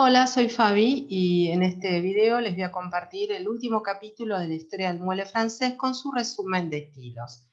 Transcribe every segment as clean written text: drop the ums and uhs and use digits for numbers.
Hola, soy Fabi y en este video les voy a compartir el último capítulo de la historia del mueble francés con su resumen de estilos.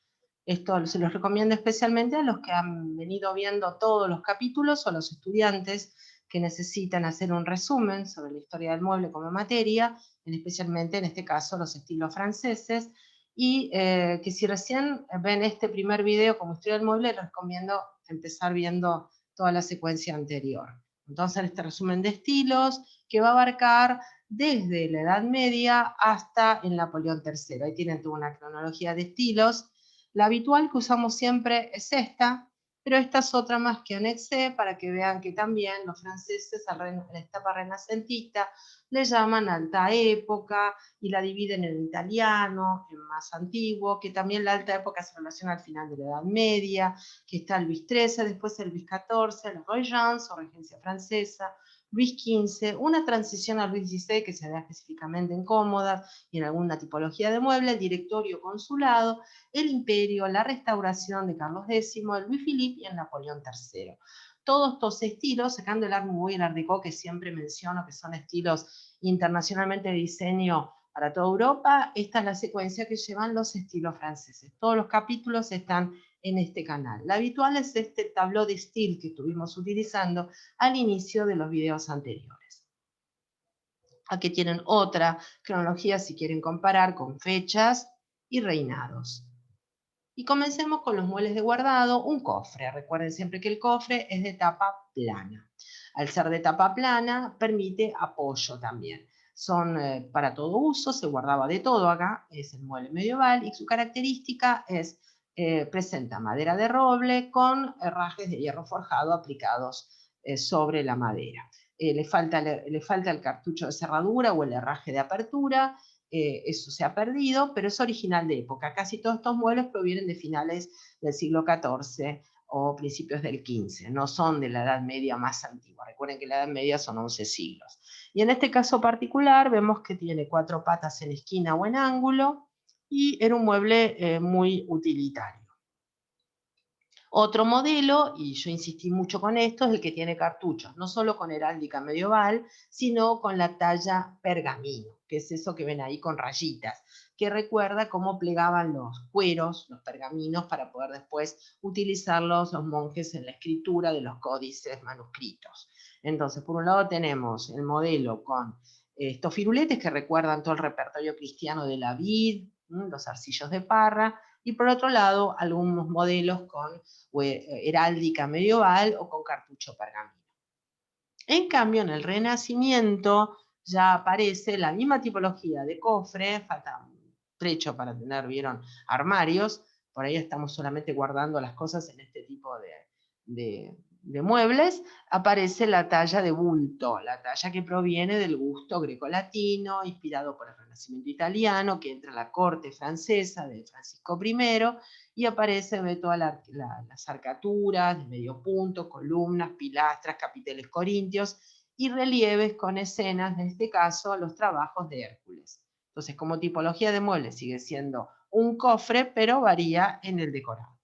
Esto se los recomiendo especialmente a los que han venido viendo todos los capítulos o a los estudiantes que necesitan hacer un resumen sobre la historia del mueble como materia, especialmente en este caso los estilos franceses, y que si recién ven este primer video como historia del mueble, les recomiendo empezar viendo toda la secuencia anterior. Entonces, este resumen de estilos que va a abarcar desde la Edad Media hasta el Napoleón III. Ahí tienen toda una cronología de estilos. La habitual que usamos siempre es esta, pero esta es otra más que anexé para que vean que también los franceses a la etapa renacentista le llaman alta época y la dividen en italiano, en más antiguo, que también la alta época se relaciona al final de la Edad Media, que está Luis XIII, después el Luis XIV, el Regence o Regencia Francesa, Luis XV, una transición a Luis XVI que se da específicamente en cómodas y en alguna tipología de mueble, el directorio consulado, el imperio, la restauración de Carlos X, el Luis Philippe y el Napoleón III. Todos estos estilos, sacando el Art Nouveau y el Art Deco, que siempre menciono que son estilos internacionalmente de diseño para toda Europa, esta es la secuencia que llevan los estilos franceses. Todos los capítulos están en este canal. La habitual es este tableau de style que estuvimos utilizando al inicio de los videos anteriores. Aquí tienen otra cronología si quieren comparar con fechas y reinados. Y comencemos con los muebles de guardado, un cofre. Recuerden siempre que el cofre es de tapa plana. Al ser de tapa plana, permite apoyo también. Son para todo uso, se guardaba de todo acá, es el mueble medieval y su característica es, presenta madera de roble con herrajes de hierro forjado aplicados sobre la madera. Le falta el cartucho de cerradura o el herraje de apertura. Eso se ha perdido, pero es original de época. Casi todos estos muebles provienen de finales del siglo XIV o principios del XV, no son de la Edad Media más antigua. Recuerden que la Edad Media son 11 siglos. Y en este caso particular vemos que tiene 4 patas en esquina o en ángulo y era un mueble muy utilitario. Otro modelo, y yo insistí mucho con esto, es el que tiene cartuchos, no solo con heráldica medieval, sino con la talla pergamino, que es eso que ven ahí con rayitas, que recuerda cómo plegaban los cueros, los pergaminos, para poder después utilizarlos los monjes en la escritura de los códices manuscritos. Entonces, por un lado tenemos el modelo con estos firuletes que recuerdan todo el repertorio cristiano de la vid, los arcillos de Parra, y por otro lado algunos modelos con heráldica medieval o con cartucho pergamino. En cambio, en el Renacimiento ya aparece la misma tipología de cofre, falta un trecho para tener, vieron, armarios, por ahí estamos solamente guardando las cosas en este tipo de muebles, aparece la talla de bulto, la talla que proviene del gusto grecolatino, inspirado por el Renacimiento italiano, que entra a la corte francesa de Francisco I, y aparece, ve todas las arcaturas de medio punto, columnas, pilastras, capiteles corintios y relieves con escenas, en este caso, los trabajos de Hércules. Entonces, como tipología de mueble sigue siendo un cofre, pero varía en el decorado.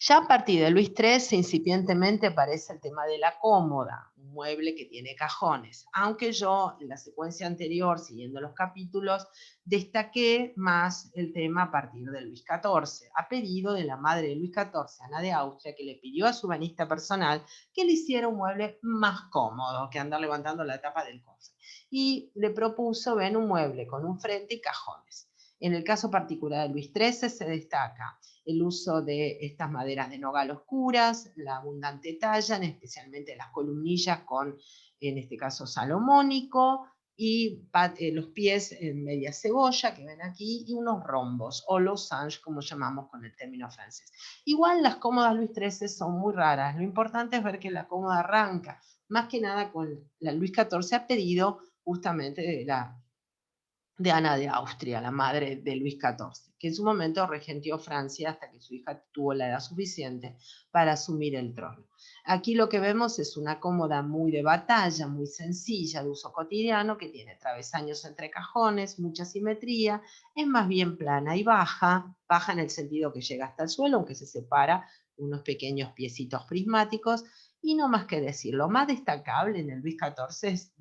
Ya a partir de Luis XIII incipientemente aparece el tema de la cómoda, un mueble que tiene cajones, aunque yo en la secuencia anterior, siguiendo los capítulos, destaqué más el tema a partir de Luis XIV, a pedido de la madre de Luis XIV, Ana de Austria, que le pidió a su banista personal que le hiciera un mueble más cómodo que andar levantando la tapa del cofre. Y le propuso, ven, un mueble con un frente y cajones. En el caso particular de Luis XIII se destaca el uso de estas maderas de nogal oscuras, la abundante talla, especialmente las columnillas con, en este caso, salomónico, y los pies en media cebolla, que ven aquí, y unos rombos, o losange, como llamamos con el término francés. Igual las cómodas Luis XIII son muy raras, lo importante es ver que la cómoda arranca, más que nada con la Luis XIV a pedido justamente de Ana de Austria, la madre de Luis XIV, que en su momento regentió Francia hasta que su hija tuvo la edad suficiente para asumir el trono. Aquí lo que vemos es una cómoda muy de batalla, muy sencilla, de uso cotidiano, que tiene travesaños entre cajones, mucha simetría, es más bien plana y baja, baja en el sentido que llega hasta el suelo, aunque se separa unos pequeños piecitos prismáticos, Y no más que decir, lo más destacable en el Luis XIV es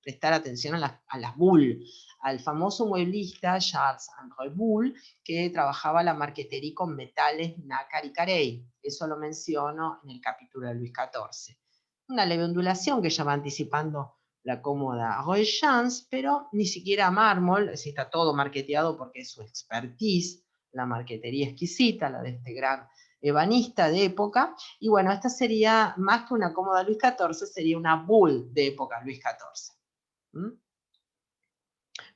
prestar atención a las bulles, al famoso mueblista Charles-André Bull, que trabajaba la marquetería con metales nácar y carey. Eso lo menciono en el capítulo de Luis XIV. Una leve ondulación que ya va anticipando la cómoda Roy-Chance, pero ni siquiera mármol, si está todo marqueteado porque es su expertise, la marquetería exquisita, la de este gran ebanista de época, y bueno, esta sería, más que una cómoda Luis XIV, sería una bull de época Luis XIV. ¿Mm?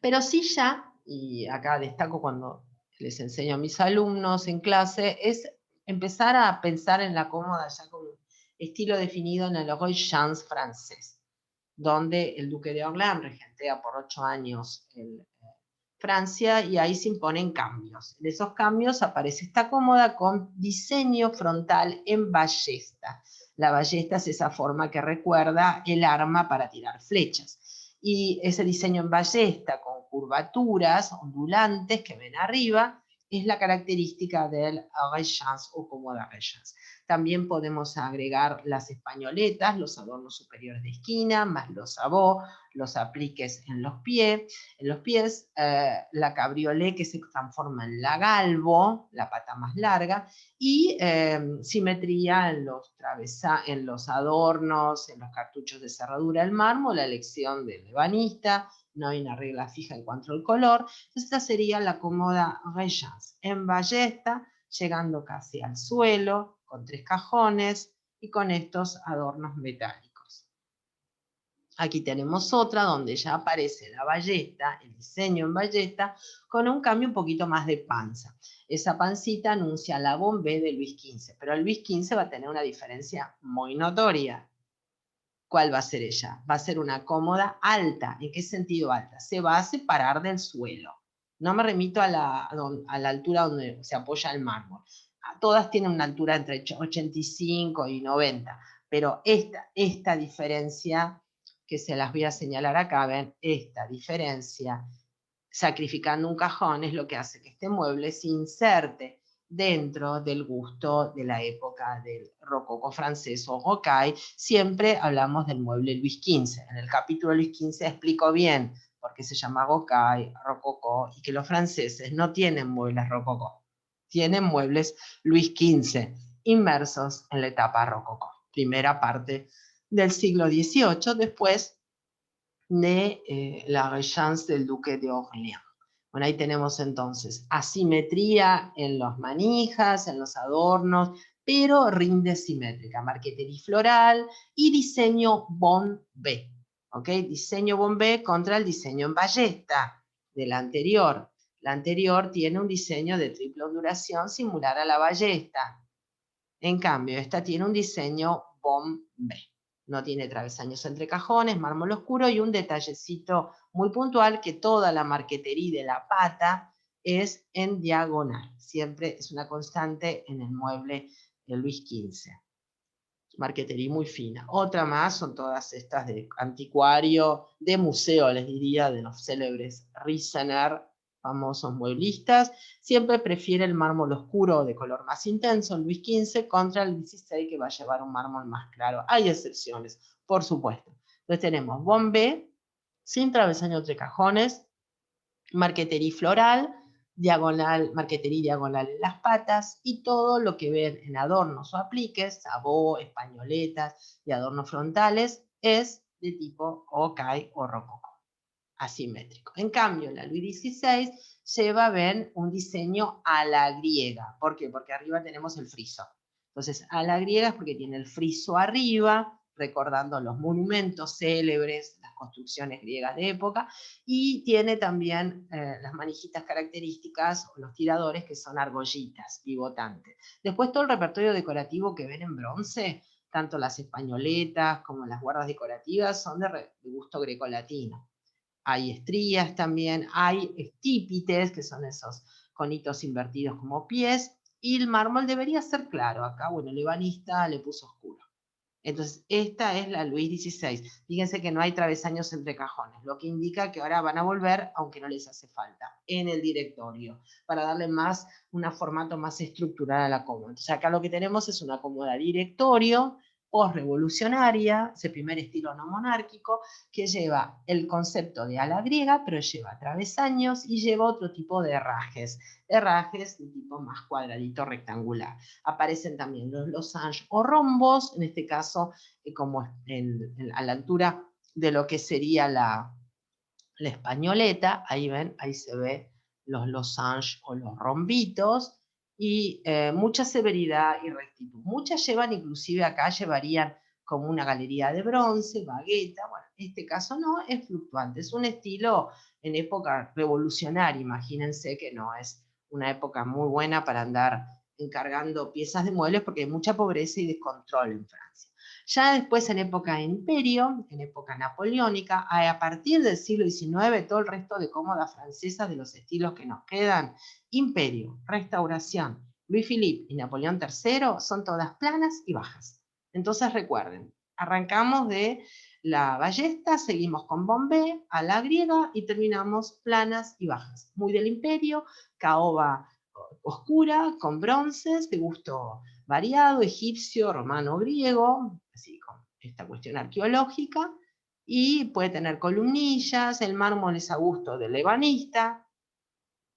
Pero sí ya, y acá destaco cuando les enseño a mis alumnos en clase, es empezar a pensar en la cómoda ya con un estilo definido en el Roy-Chance francés, donde el duque de Orléans regentea por 8 años Francia, y ahí se imponen cambios. En esos cambios aparece esta cómoda con diseño frontal en ballesta. La ballesta es esa forma que recuerda el arma para tirar flechas. Y ese diseño en ballesta con curvaturas ondulantes que ven arriba es la característica del Roy-Chance o cómoda Roy-Chance. También podemos agregar las españoletas, los adornos superiores de esquina, más los sabots, los apliques en los pies, la cabriolet que se transforma en la galvo, la pata más larga, y simetría en los adornos, en los cartuchos de cerradura del mármol, la elección del ebanista, no hay una regla fija en cuanto al color. Esta sería la cómoda Roy-Chance, en ballesta, llegando casi al suelo, con 3 cajones y con estos adornos metálicos. Aquí tenemos otra donde ya aparece la ballesta, el diseño en ballesta, con un cambio un poquito más de panza. Esa pancita anuncia la bombé de Luis XV, pero el Luis XV va a tener una diferencia muy notoria. ¿Cuál va a ser ella? Va a ser una cómoda alta. ¿En qué sentido alta? Se va a separar del suelo. No me remito a la altura donde se apoya el mármol. Todas tienen una altura entre 85 y 90, pero esta diferencia, que se las voy a señalar acá, ven, esta diferencia, sacrificando un cajón, es lo que hace que este mueble se inserte dentro del gusto de la época del rococó francés o rocaille. Siempre hablamos del mueble Luis XV. En el capítulo Luis XV explico bien por qué se llama rocaille, rococó, y que los franceses no tienen muebles rococó, tienen muebles Luis XV, inmersos en la etapa rococó, primera parte del siglo XVIII, después de la Regence del Duque de Orléans. Bueno, ahí tenemos entonces asimetría en los manijas, en los adornos, pero rinde simétrica, marquetería floral y diseño bombé. ¿Ok? Diseño bombé contra el diseño en ballesta de la anterior. La anterior tiene un diseño de triple ondulación similar a la ballesta. En cambio, esta tiene un diseño bombé. No tiene travesaños entre cajones, mármol oscuro y un detallecito muy puntual, que toda la marquetería de la pata es en diagonal. Siempre es una constante en el mueble de Luis XV. Marquetería muy fina. Otra más son todas estas de anticuario, de museo, les diría, de los célebres Rissener, famosos mueblistas. Siempre prefiere el mármol oscuro de color más intenso, el Luis XV, contra el XVI, que va a llevar un mármol más claro. Hay excepciones, por supuesto. Entonces tenemos bombé, sin travesaño entre cajones, marquetería floral, diagonal, marquetería diagonal en las patas, y todo lo que ven en adornos o apliques, sabot, españoletas y adornos frontales, es de tipo rocaille o rococó, asimétrico. En cambio, la Louis XVI lleva, ven, un diseño a la griega. ¿Por qué? Porque arriba tenemos el friso. Entonces, a la griega es porque tiene el friso arriba, recordando los monumentos célebres, las construcciones griegas de época, y tiene también las manijitas características o los tiradores, que son argollitas pivotantes. Después todo el repertorio decorativo que ven en bronce, tanto las españoletas como las guardas decorativas, son de gusto grecolatino. Hay estrías también, hay estípites, que son esos conitos invertidos como pies, y el mármol debería ser claro. Acá, bueno, el ebanista le puso oscuro. Entonces, esta es la Louis XVI. Fíjense que no hay travesaños entre cajones, lo que indica que ahora van a volver, aunque no les hace falta, en el directorio, para darle más, un formato más estructural a la cómoda. Entonces, acá lo que tenemos es una cómoda directorio, posrevolucionaria, ese primer estilo no monárquico, que lleva el concepto de ala griega, pero lleva travesaños y lleva otro tipo de herrajes de tipo más cuadradito rectangular. Aparecen también los losanges o rombos, en este caso como a la altura de lo que sería la españoleta, ahí ven, ahí se ve los losanges o los rombitos, y mucha severidad y rectitud. Muchas llevan, inclusive acá llevarían como una galería de bronce, bagueta, bueno, en este caso no, es fluctuante, es un estilo en época revolucionaria, imagínense que no es una época muy buena para andar encargando piezas de muebles porque hay mucha pobreza y descontrol en Francia. Ya después en época de imperio, en época napoleónica, a partir del siglo XIX, todo el resto de cómodas francesas de los estilos que nos quedan, imperio, restauración, Louis Philippe y Napoleón III, son todas planas y bajas. Entonces recuerden, arrancamos de la ballesta, seguimos con Bombay, a la griega y terminamos planas y bajas. Muy del imperio, caoba oscura, con bronces de gusto variado, egipcio, romano, griego, así con esta cuestión arqueológica, y puede tener columnillas, el mármol es a gusto del ebanista.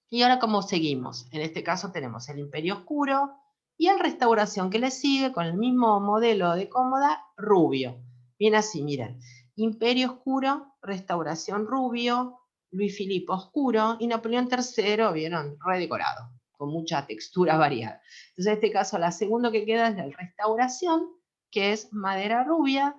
Y ahora, ¿cómo seguimos? En este caso tenemos el Imperio Oscuro y en Restauración que le sigue con el mismo modelo de cómoda, rubio. Bien así, miren. Imperio Oscuro, Restauración rubio, Luis Filipe Oscuro y Napoleón III, vieron, redecorado, con mucha textura variada. Entonces, en este caso, la segunda que queda es la Restauración, que es madera rubia,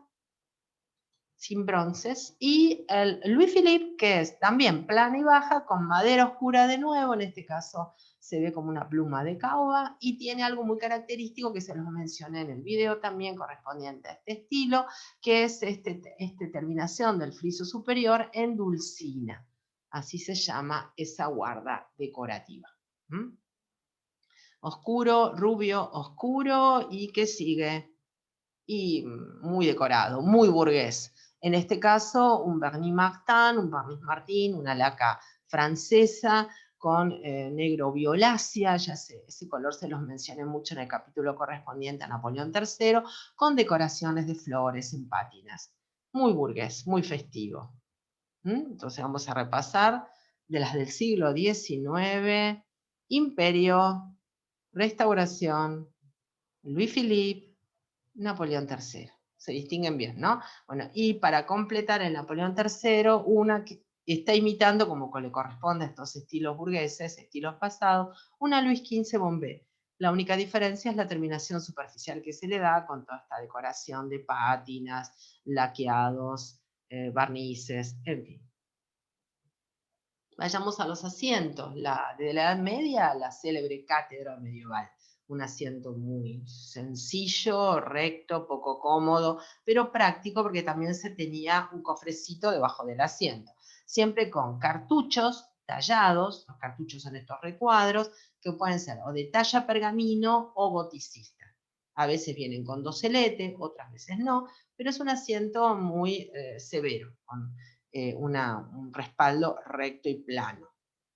sin bronces, y el Louis Philippe, que es también plana y baja, con madera oscura de nuevo, en este caso se ve como una pluma de caoba, y tiene algo muy característico que se los mencioné en el video también correspondiente a este estilo, que es esta terminación del friso superior en dulcina. Así se llama esa guarda decorativa. ¿Mm? Oscuro, rubio, oscuro, y ¿qué sigue? Y muy decorado, muy burgués. En este caso, un Vernis Martin, un Vernis Martin, una laca francesa con negro violácea, ya sé, ese color se los mencioné mucho en el capítulo correspondiente a Napoleón III, con decoraciones de flores en pátinas. Muy burgués, muy festivo. Entonces vamos a repasar de las del siglo XIX, Imperio, Restauración, Louis Philippe, Napoleón III. Se distinguen bien, ¿no? Bueno, y para completar el Napoleón III, una que está imitando, como le corresponde a estos estilos burgueses, estilos pasados, una Luis XV Bombay. La única diferencia es la terminación superficial que se le da con toda esta decoración de pátinas, laqueados, barnices, en fin. Vayamos a los asientos. De la Edad Media, la célebre cátedra medieval. Un asiento muy sencillo, recto, poco cómodo, pero práctico porque también se tenía un cofrecito debajo del asiento. Siempre con cartuchos tallados, los cartuchos son estos recuadros, que pueden ser o de talla pergamino o goticista. A veces vienen con docelete, otras veces no, pero es un asiento muy severo, con un respaldo recto y plano.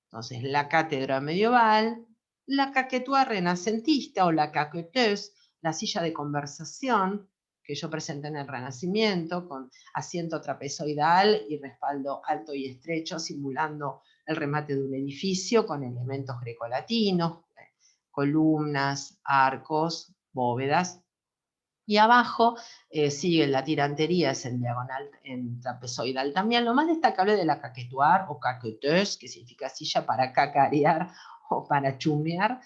Entonces, la cátedra medieval, la caquetua renacentista o la caqueteuse, la silla de conversación que yo presenté en el Renacimiento, con asiento trapezoidal y respaldo alto y estrecho, simulando el remate de un edificio con elementos grecolatinos, columnas, arcos, bóvedas. Y abajo sigue la tirantería, es en diagonal, en trapezoidal también. Lo más destacable de la caquetoire o caqueteuse, que significa silla para cacarear o para chumear,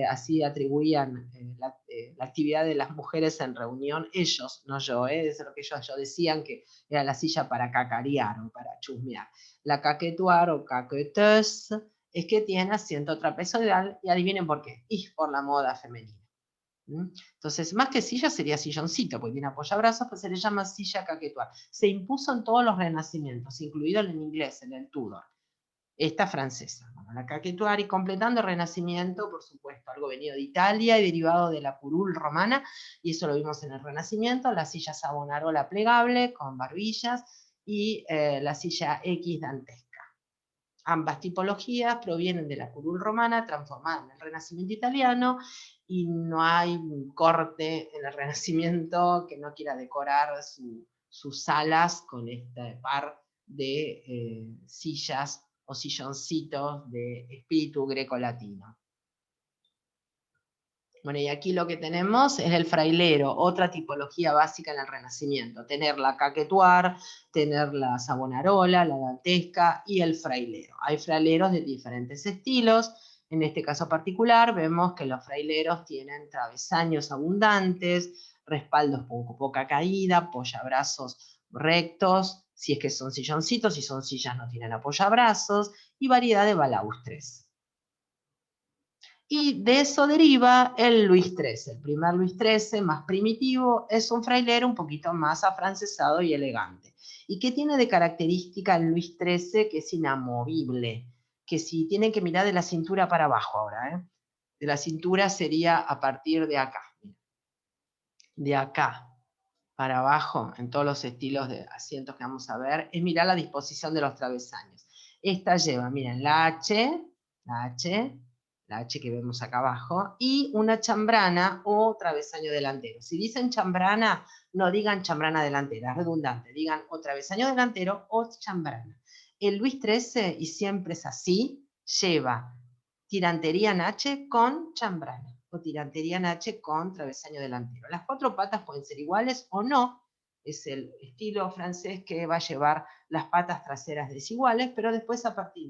así atribuían la actividad de las mujeres en reunión, ellos, no yo, es lo que ellos decían que era la silla para cacarear o para chusmear. La caquetoire o caqueteuse es que tiene asiento trapezoidal, y adivinen por qué, y por la moda femenina. Entonces, más que silla sería silloncito, porque tiene apoyabrazos, pues se le llama silla caquetoire. Se impuso en todos los renacimientos, incluido en el inglés, en el Tudor. Esta francesa, bueno, la caquetoire, y completando el Renacimiento, por supuesto, algo venido de Italia y derivado de la curul romana, y eso lo vimos en el Renacimiento, la silla Savonarola plegable con barbillas y la silla X dantesca. Ambas tipologías provienen de la curul romana transformada en el Renacimiento italiano y no hay un corte en el Renacimiento que no quiera decorar sus salas con este par de sillas o silloncitos de espíritu greco-latino. Bueno, y aquí lo que tenemos es el frailero, otra tipología básica en el Renacimiento. Tener la caquetuar, tener la savonarola, la dantesca y el frailero. Hay fraileros de diferentes estilos. En este caso particular vemos que los fraileros tienen travesaños abundantes, respaldos con poca caída, apoyabrazos rectos, si es que son silloncitos, si son sillas no tienen apoyabrazos, y variedad de balaustres. Y de eso deriva el Luis XIII. El primer Luis XIII, más primitivo, es un frailero un poquito más afrancesado y elegante. ¿Y qué tiene de característica el Luis XIII? Que es inamovible, que si tienen que mirar de la cintura para abajo ahora, de la cintura sería a partir de acá. De acá para abajo, en todos los estilos de asientos que vamos a ver, es mirar la disposición de los travesaños. Esta lleva, miren, la H que vemos acá abajo, y una chambrana o travesaño delantero. Si dicen chambrana, no digan chambrana delantera, es redundante, digan o travesaño delantero o chambrana. El Luis XIII, y siempre es así, lleva tirantería en H con chambrana o tirantería en H con travesaño delantero. Las cuatro patas pueden ser iguales o no, es el estilo francés que va a llevar las patas traseras desiguales, pero después a partir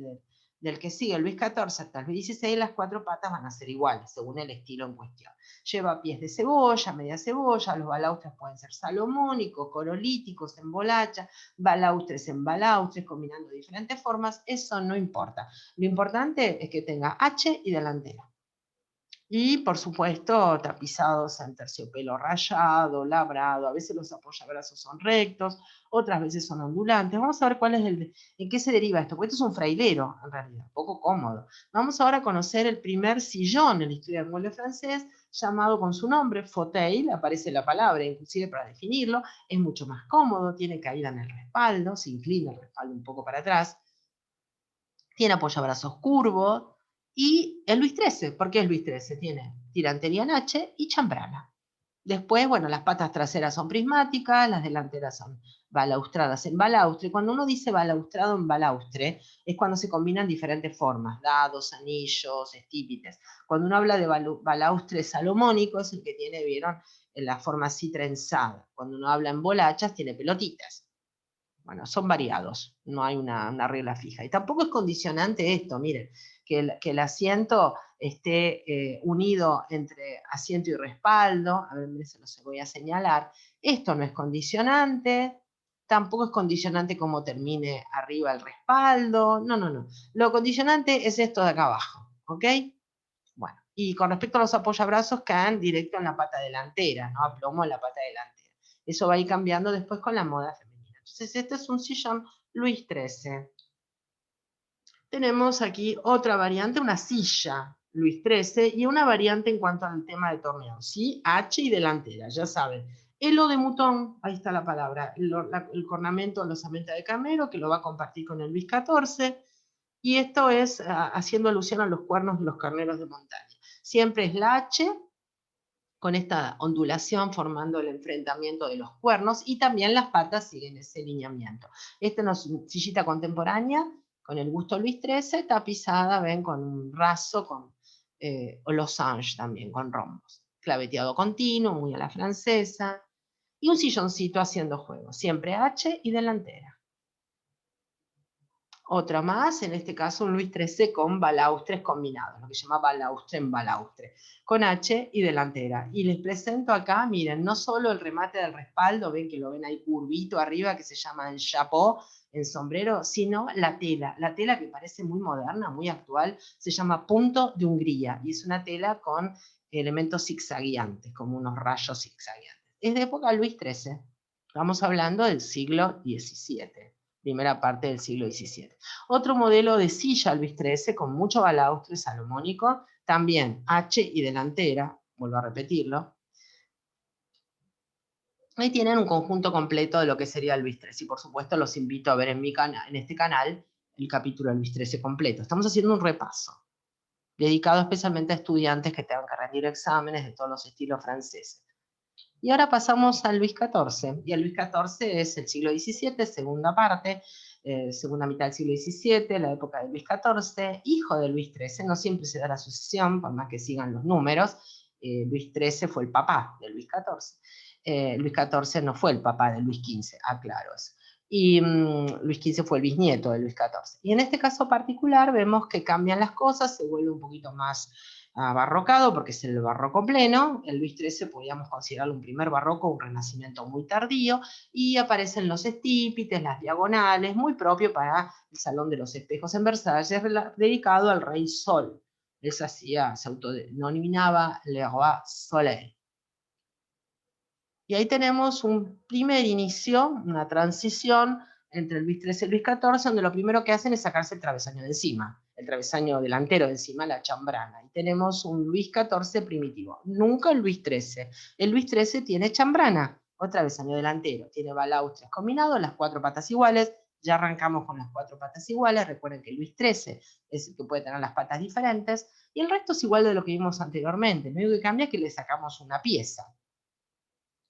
del que sigue Luis XIV hasta el Luis XVI, las cuatro patas van a ser iguales, según el estilo en cuestión. Lleva pies de cebolla, media cebolla, los balaustres pueden ser salomónicos, corolíticos, en bolacha, balaustres en balaustres, combinando diferentes formas, eso no importa. Lo importante es que tenga H y delantera. Y, por supuesto, tapizados en terciopelo rayado, labrado, a veces los apoyabrazos son rectos, otras veces son ondulantes. Vamos a ver en qué se deriva esto, porque esto es un frailero, en realidad, poco cómodo. Vamos ahora a conocer el primer sillón en la historia del mueble francés, llamado con su nombre, fauteuil, aparece la palabra, inclusive para definirlo, es mucho más cómodo, tiene caída en el respaldo, se inclina el respaldo un poco para atrás, tiene apoyabrazos curvos, y el Luis XIII, ¿por qué es Luis XIII? Tiene tirantería en H y chambrana. Después, bueno, las patas traseras son prismáticas, las delanteras son balaustradas en balaustre. Cuando uno dice balaustrado en balaustre, es cuando se combinan diferentes formas, dados, anillos, estípites. Cuando uno habla de balaustre salomónico, es el que tiene, vieron, en la forma así trenzada. Cuando uno habla en bolachas, tiene pelotitas. Bueno, son variados, no hay una regla fija. Y tampoco es condicionante esto, miren, que el asiento esté unido entre asiento y respaldo. A ver, se los voy a señalar. Esto no es condicionante, tampoco es condicionante cómo termine arriba el respaldo. No, no, no. Lo condicionante es esto de acá abajo, ¿ok? Bueno, y con respecto a los apoyabrazos, caen directo en la pata delantera, ¿no? A plomo en la pata delantera. Eso va a ir cambiando después con la moda femenina. Entonces, este es un sillón Luis XIII. Tenemos aquí otra variante, una silla Luis XIII, y una variante en cuanto al tema de torneo, ¿sí? H y delantera, ya saben. Elo de mutón, ahí está la palabra, el cornamento, la osamenta de carnero, que lo va a compartir con el Luis XIV, y esto es haciendo alusión a los cuernos de los carneros de montaña. Siempre es la H, con esta ondulación formando el enfrentamiento de los cuernos, y también las patas siguen ese lineamiento. Esta es una sillita contemporánea, con el gusto Luis XIII, tapizada, ven, con un raso, con losange también, con rombos. Claveteado continuo, muy a la francesa, y un silloncito haciendo juego, siempre H y delantera. Otra más, en este caso un Luis XIII con balaustres combinados, lo que se llama balaustre en balaustre, con H y delantera. Y les presento acá, miren, no solo el remate del respaldo, ven que lo ven ahí curvito arriba, que se llama el chapeau, en sombrero, sino la tela que parece muy moderna, muy actual, se llama punto de Hungría, y es una tela con elementos zigzagueantes, como unos rayos zigzagueantes. Es de época Luis XIII, estamos hablando del siglo XVII. Primera parte del siglo XVII. Otro modelo de silla Luis XIII con mucho balaustre salomónico, también H y delantera, vuelvo a repetirlo. Ahí tienen un conjunto completo de lo que sería Luis XIII, y por supuesto los invito a ver en este canal el capítulo de Luis XIII completo. Estamos haciendo un repaso, dedicado especialmente a estudiantes que tengan que rendir exámenes de todos los estilos franceses. Y ahora pasamos a Luis XIV, y el Luis XIV es el siglo XVII, segunda parte, segunda mitad del siglo XVII, la época de Luis XIV, hijo de Luis XIII, no siempre se da la sucesión, por más que sigan los números. Luis XIII fue el papá de Luis XIV. Luis XIV no fue el papá de Luis XV, aclaro eso. Y Luis XV fue el bisnieto de Luis XIV. Y en este caso particular vemos que cambian las cosas, se vuelve un poquito más barrocado, porque es el barroco pleno. El Luis XIII podríamos considerarlo un primer barroco, un renacimiento muy tardío, y aparecen los estípites, las diagonales, muy propio para el Salón de los Espejos en Versalles, dedicado al rey Sol. Él se autodenominaba Le Roi Soleil. Y ahí tenemos un primer inicio, una transición entre el Luis XIII y el Luis XIV, donde lo primero que hacen es sacarse el travesaño de encima, el travesaño delantero de encima, la chambrana. Y tenemos un Luis XIV primitivo, nunca el Luis XIII. El Luis XIII tiene chambrana, o travesaño delantero, tiene balaustres combinados, las cuatro patas iguales. Ya arrancamos con las cuatro patas iguales. Recuerden que el Luis XIII es el que puede tener las patas diferentes, y el resto es igual de lo que vimos anteriormente. Lo único que cambia es que le sacamos una pieza.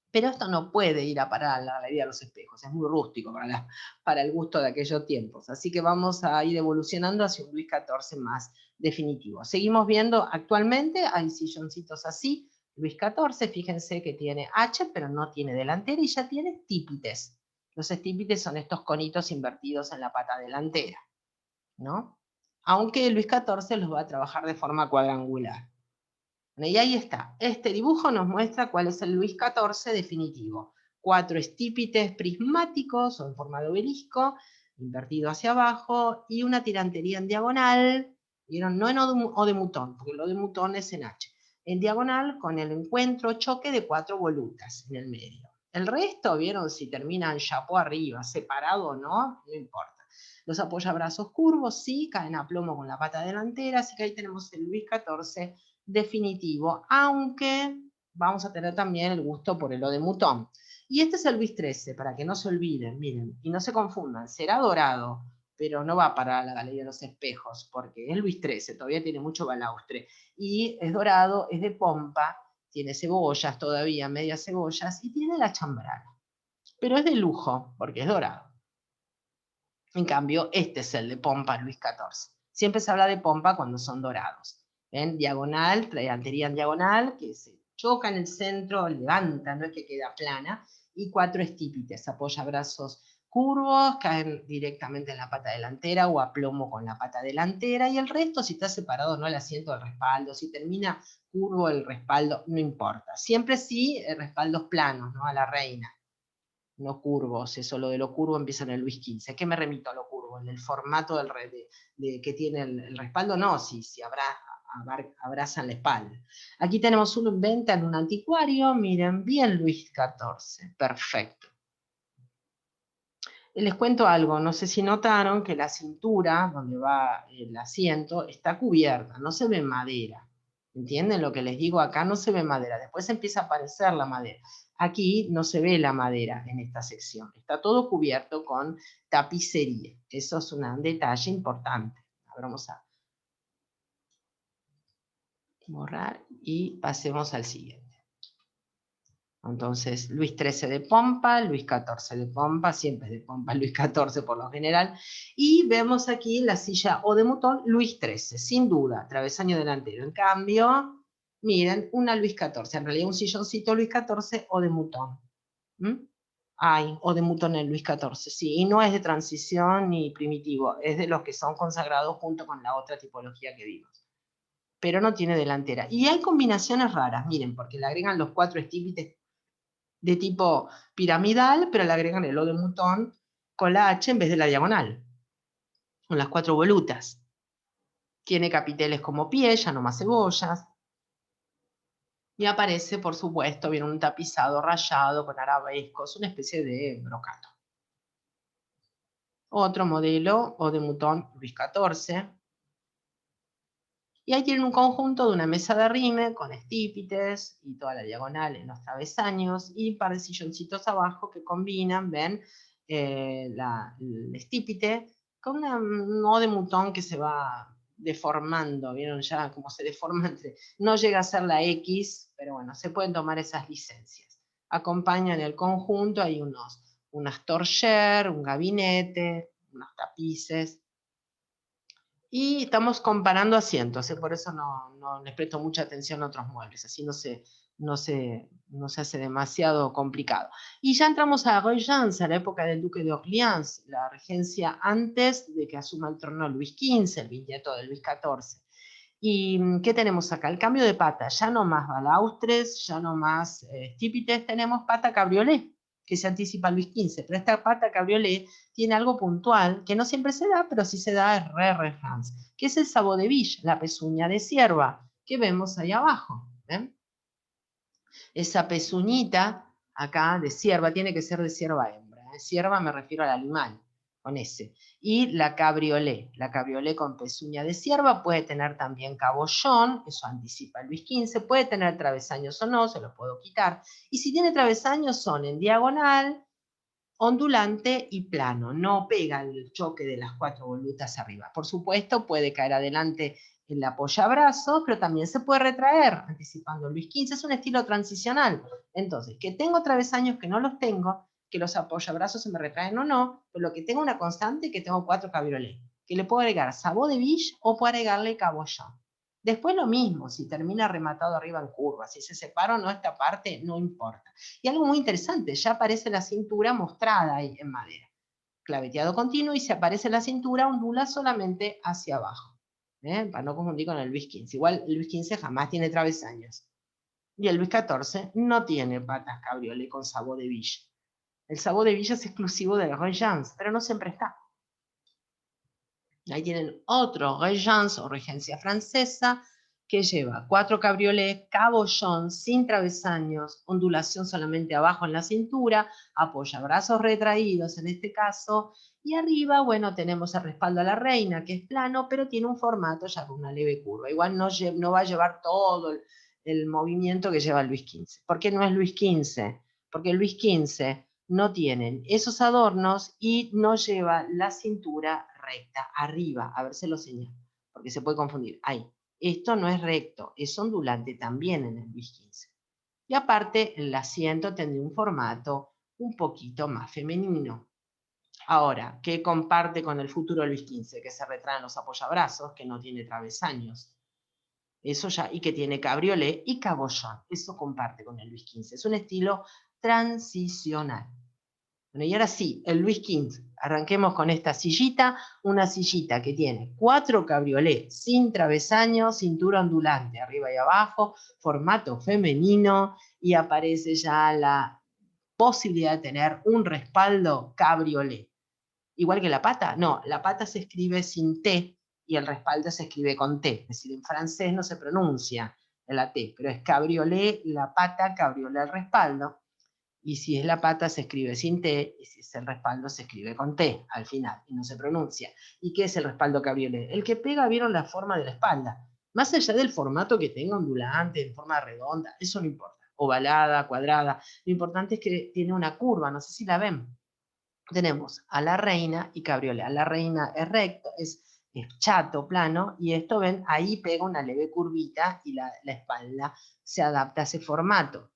Pero esto no puede ir a parar a la Galería de los Espejos, es muy rústico para el gusto de aquellos tiempos. Así que vamos a ir evolucionando hacia un Luis XIV más definitivo. Seguimos viendo actualmente, hay silloncitos así. Luis XIV, fíjense que tiene H, pero no tiene delantera, y ya tiene estípites. Los estípites son estos conitos invertidos en la pata delantera, ¿no? Aunque Luis XIV los va a trabajar de forma cuadrangular. Y ahí está. Este dibujo nos muestra cuál es el Luis XIV definitivo. 4 estípites prismáticos o en forma de obelisco, invertido hacia abajo, y una tirantería en diagonal. ¿Vieron? No en O de mutón, porque el O de mutón es en H. En diagonal, con el encuentro, choque de 4 volutas en el medio. El resto, ¿vieron? Si termina en chapeau arriba, separado o no, no importa. Los apoyabrazos curvos, sí, caen a plomo con la pata delantera, así que ahí tenemos el Luis XIV definitivo, aunque vamos a tener también el gusto por el O de mutón. Y este es el Luis XIII, para que no se olviden, miren, y no se confundan, será dorado, pero no va para la Galería de los Espejos, porque es Luis XIII, todavía tiene mucho balaustre, y es dorado, es de pompa, tiene cebollas todavía, medias cebollas, y tiene la chambrana, pero es de lujo, porque es dorado. En cambio, este es el de pompa Luis XIV. Siempre se habla de pompa cuando son dorados. ¿Ven? Diagonal, diantería en diagonal, que se choca en el centro, levanta, no es que queda plana, y 4 estípites, apoyabrazos curvos, caen directamente en la pata delantera o a plomo con la pata delantera, y el resto, si está separado, no el asiento del respaldo, si termina curvo el respaldo, no importa. Siempre sí, respaldos planos, ¿no? A la reina. No curvos, eso, lo de lo curvo empieza en el Luis XV. ¿A qué me remito a lo curvo? En el formato que tiene el respaldo, no, si abrazan la espalda. Aquí tenemos uno en venta en un anticuario, miren, bien Luis XIV, perfecto. Les cuento algo, no sé si notaron que la cintura, donde va el asiento, está cubierta, no se ve madera. ¿Entienden lo que les digo? Acá no se ve madera, después empieza a aparecer la madera. Aquí no se ve la madera en esta sección, está todo cubierto con tapicería. Eso es un detalle importante. Ahora vamos a borrar y pasemos al siguiente. Entonces, Luis XIII de pompa, Luis XIV de pompa, siempre es de pompa Luis XIV por lo general, y vemos aquí la silla O de mutón, Luis XIII, sin duda, travesaño delantero. En cambio, miren, una Luis XIV, en realidad un silloncito Luis XIV O de mutón. Hay O de mutón en Luis XIV, sí, y no es de transición ni primitivo, es de los que son consagrados junto con la otra tipología que vimos. Pero no tiene delantera. Y hay combinaciones raras, miren, porque le agregan los 4 estípites de tipo piramidal, pero le agregan el O de mutón con la H en vez de la diagonal, con las 4 volutas. Tiene capiteles como pie, ya no más cebollas. Y aparece, por supuesto, viene un tapizado rayado con arabescos, una especie de brocato. Otro modelo, O de mutón Luis XIV. Y ahí tienen un conjunto de una mesa de rime con estípites y toda la diagonal en los travesaños y un par de silloncitos abajo que combinan, ven, el estípite con una no de mutón que se va deformando, ¿vieron ya cómo se deforma? No llega a ser la X, pero bueno, se pueden tomar esas licencias. Acompañan el conjunto, hay unas torchères, un gabinete, unos tapices, y estamos comparando asientos, por eso no les presto mucha atención a otros muebles, así no se hace demasiado complicado. Y ya entramos a Regence, a la época del duque de Orleans, la regencia antes de que asuma el trono Luis XV, el bisnieto de Luis XIV. ¿Y qué tenemos acá? El cambio de pata, ya no más balaustres, ya no más estípites, tenemos pata cabriolet, que se anticipa a Luis XV, pero esta pata cabriolet tiene algo puntual, que no siempre se da, pero sí se da es Regence, que es el sabot de ville, la pezuña de cierva, que vemos ahí abajo. Esa pezuñita acá de cierva, tiene que ser de cierva hembra, cierva me refiero al animal, con ese. Y la cabriolet con pezuña de cierva puede tener también cabollón, eso anticipa Luis XV, puede tener travesaños o no, se los puedo quitar. Y si tiene travesaños son en diagonal, ondulante y plano, no pega el choque de las cuatro volutas arriba. Por supuesto, puede caer adelante el apoyabrazos, pero también se puede retraer, anticipando Luis XV, es un estilo transicional. Entonces, que tengo travesaños que no los tengo, que los apoyabrazos se me retraen o no, pero lo que tengo una constante es que tengo cuatro cabriolets, que le puedo agregar sabot de ville o puedo agregarle cabollón. Después lo mismo, si termina rematado arriba en curva, si se separa o no esta parte, no importa. Y algo muy interesante, ya aparece la cintura mostrada ahí en madera. Claveteado continuo y si aparece la cintura, ondula solamente hacia abajo. Para no confundir con el Luis XV. Igual el Luis XV jamás tiene travesaños. Y el Luis XIV no tiene patas cabriolet con sabot de ville. El sabot de ville es exclusivo de la Regence, pero no siempre está. Ahí tienen otro Regence o regencia francesa, que lleva cuatro cabriolets, cabollón, sin travesaños, ondulación solamente abajo en la cintura, apoyabrazos retraídos en este caso, y arriba, bueno, tenemos el respaldo a la reina, que es plano, pero tiene un formato ya con una leve curva. Igual no va a llevar todo el movimiento que lleva Luis XV. ¿Por qué no es Luis XV? Porque Luis XV no tienen esos adornos y no lleva la cintura recta arriba. A ver, se lo señalo, porque se puede confundir. Ahí. Esto no es recto, es ondulante también en el Luis XV. Y aparte, el asiento tendría un formato un poquito más femenino. Ahora, ¿qué comparte con el futuro Luis XV? Que se retraen los apoyabrazos, que no tiene travesaños. Eso ya, y que tiene cabriolet y cabollón. Eso comparte con el Luis XV. Es un estilo transicional. Bueno, y ahora sí, el Luis XV. Arranquemos con esta sillita, una sillita que tiene cuatro cabriolets, sin travesaño, cintura ondulante, arriba y abajo, formato femenino, y aparece ya la posibilidad de tener un respaldo cabriolet. Igual que la pata, no, la pata se escribe sin T y el respaldo se escribe con T, es decir, en francés no se pronuncia la T, pero es cabriolet la pata, cabriolet el respaldo. Y si es la pata se escribe sin T, y si es el respaldo se escribe con T al final, y no se pronuncia. ¿Y qué es el respaldo cabriolet? El que pega, vieron la forma de la espalda. Más allá del formato que tenga ondulante, en forma redonda, eso no importa. Ovalada, cuadrada. Lo importante es que tiene una curva, no sé si la ven. Tenemos a la reina y cabriolet. A la reina es recto, es chato, plano, y esto ven, ahí pega una leve curvita y la espalda se adapta a ese formato.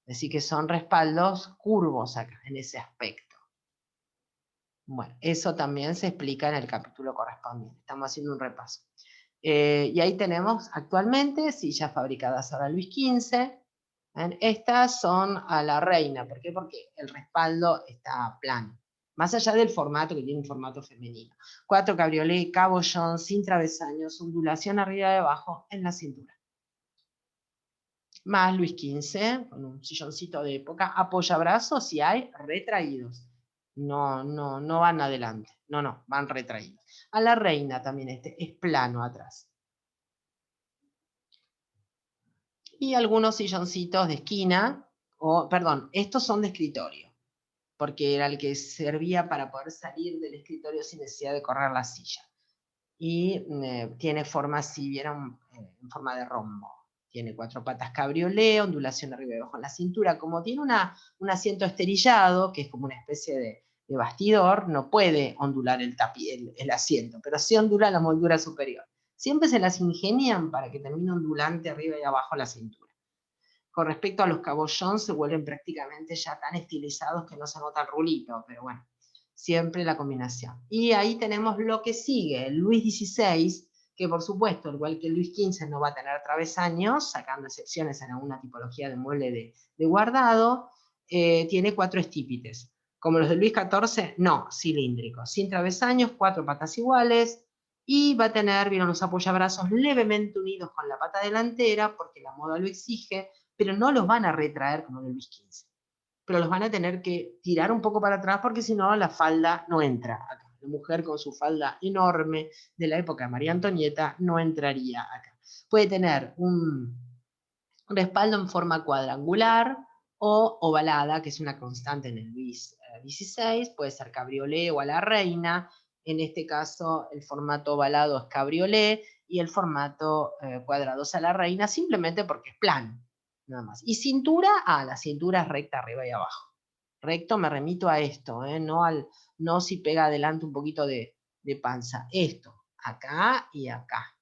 Así que son respaldos curvos acá, en ese aspecto. Bueno, eso también se explica en el capítulo correspondiente. Estamos haciendo un repaso. Y ahí tenemos actualmente sillas fabricadas ahora Luis XV. Estas son a la reina. ¿Por qué? Porque el respaldo está plano. Más allá del formato, que tiene un formato femenino. 4 cabriolet, cabollón, sin travesaños, ondulación arriba y abajo en la cintura. Más Luis XV, con un silloncito de época, apoyabrazos si hay retraídos. No van adelante, no, van retraídos. A la reina también es plano atrás. Y algunos silloncitos de esquina, perdón, estos son de escritorio, porque era el que servía para poder salir del escritorio sin necesidad de correr la silla. Y tiene forma, si vieron, en forma de rombo. Tiene 4 patas cabriolet, ondulación arriba y abajo en la cintura. Como tiene un asiento esterillado, que es como una especie de bastidor, no puede ondular el asiento, pero sí ondula la moldura superior. Siempre se las ingenian para que termine ondulante arriba y abajo la cintura. Con respecto a los cabochons, se vuelven prácticamente ya tan estilizados que no se nota el rulito, pero bueno, siempre la combinación. Y ahí tenemos lo que sigue, el Luis XVI, que por supuesto, igual que el Luis XV, no va a tener travesaños, sacando excepciones en alguna tipología de mueble de guardado, tiene 4 estípites. Como los de Luis XIV, no, cilíndricos, sin travesaños, 4 patas iguales, y va a tener, vieron, los apoyabrazos levemente unidos con la pata delantera, porque la moda lo exige, pero no los van a retraer como en el Luis XV. Pero los van a tener que tirar un poco para atrás porque si no la falda no entra acá. La mujer con su falda enorme de la época de María Antonieta no entraría acá. Puede tener un respaldo en forma cuadrangular o ovalada, que es una constante en el Luis XVI, puede ser cabriolé o a la reina. En este caso el formato ovalado es cabriolé y el formato cuadrado es a la reina, simplemente porque es plano. Nada más. Y cintura, la cintura es recta arriba y abajo. Recto me remito a esto, no si pega adelante un poquito de panza. Esto, acá y acá.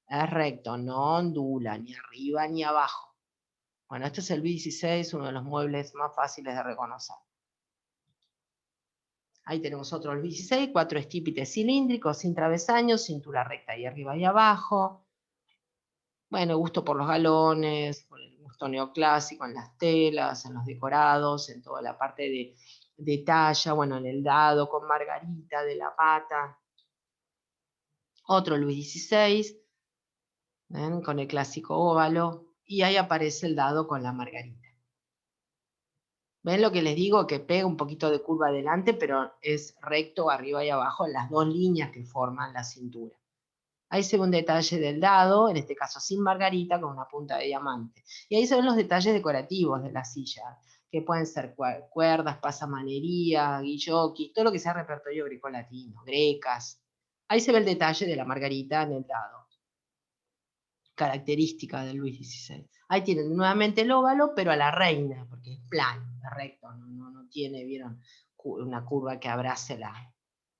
Es recto, no ondula ni arriba ni abajo. Bueno, este es el Luis XVI, uno de los muebles más fáciles de reconocer. Ahí tenemos otro Luis XVI, 4 estípites cilíndricos, sin travesaños, cintura recta y arriba y abajo. Bueno, gusto por los galones, por el gusto neoclásico en las telas, en los decorados, en toda la parte de talla, bueno, en el dado con margarita de la pata. Otro Luis XVI, ¿ven? Con el clásico óvalo, y ahí aparece el dado con la margarita. ¿Ven lo que les digo? Que pega un poquito de curva adelante, pero es recto arriba y abajo en las 2 líneas que forman la cintura. Ahí se ve un detalle del dado, en este caso sin margarita, con una punta de diamante. Y ahí se ven los detalles decorativos de la silla, que pueden ser cuerdas, pasamanería, guilloquis, todo lo que sea repertorio grecolatino, grecas. Ahí se ve el detalle de la margarita en el dado, característica del Luis XVI. Ahí tienen nuevamente el óvalo, pero a la reina, porque es plano, es recto, no tiene, vieron, una curva que abrace la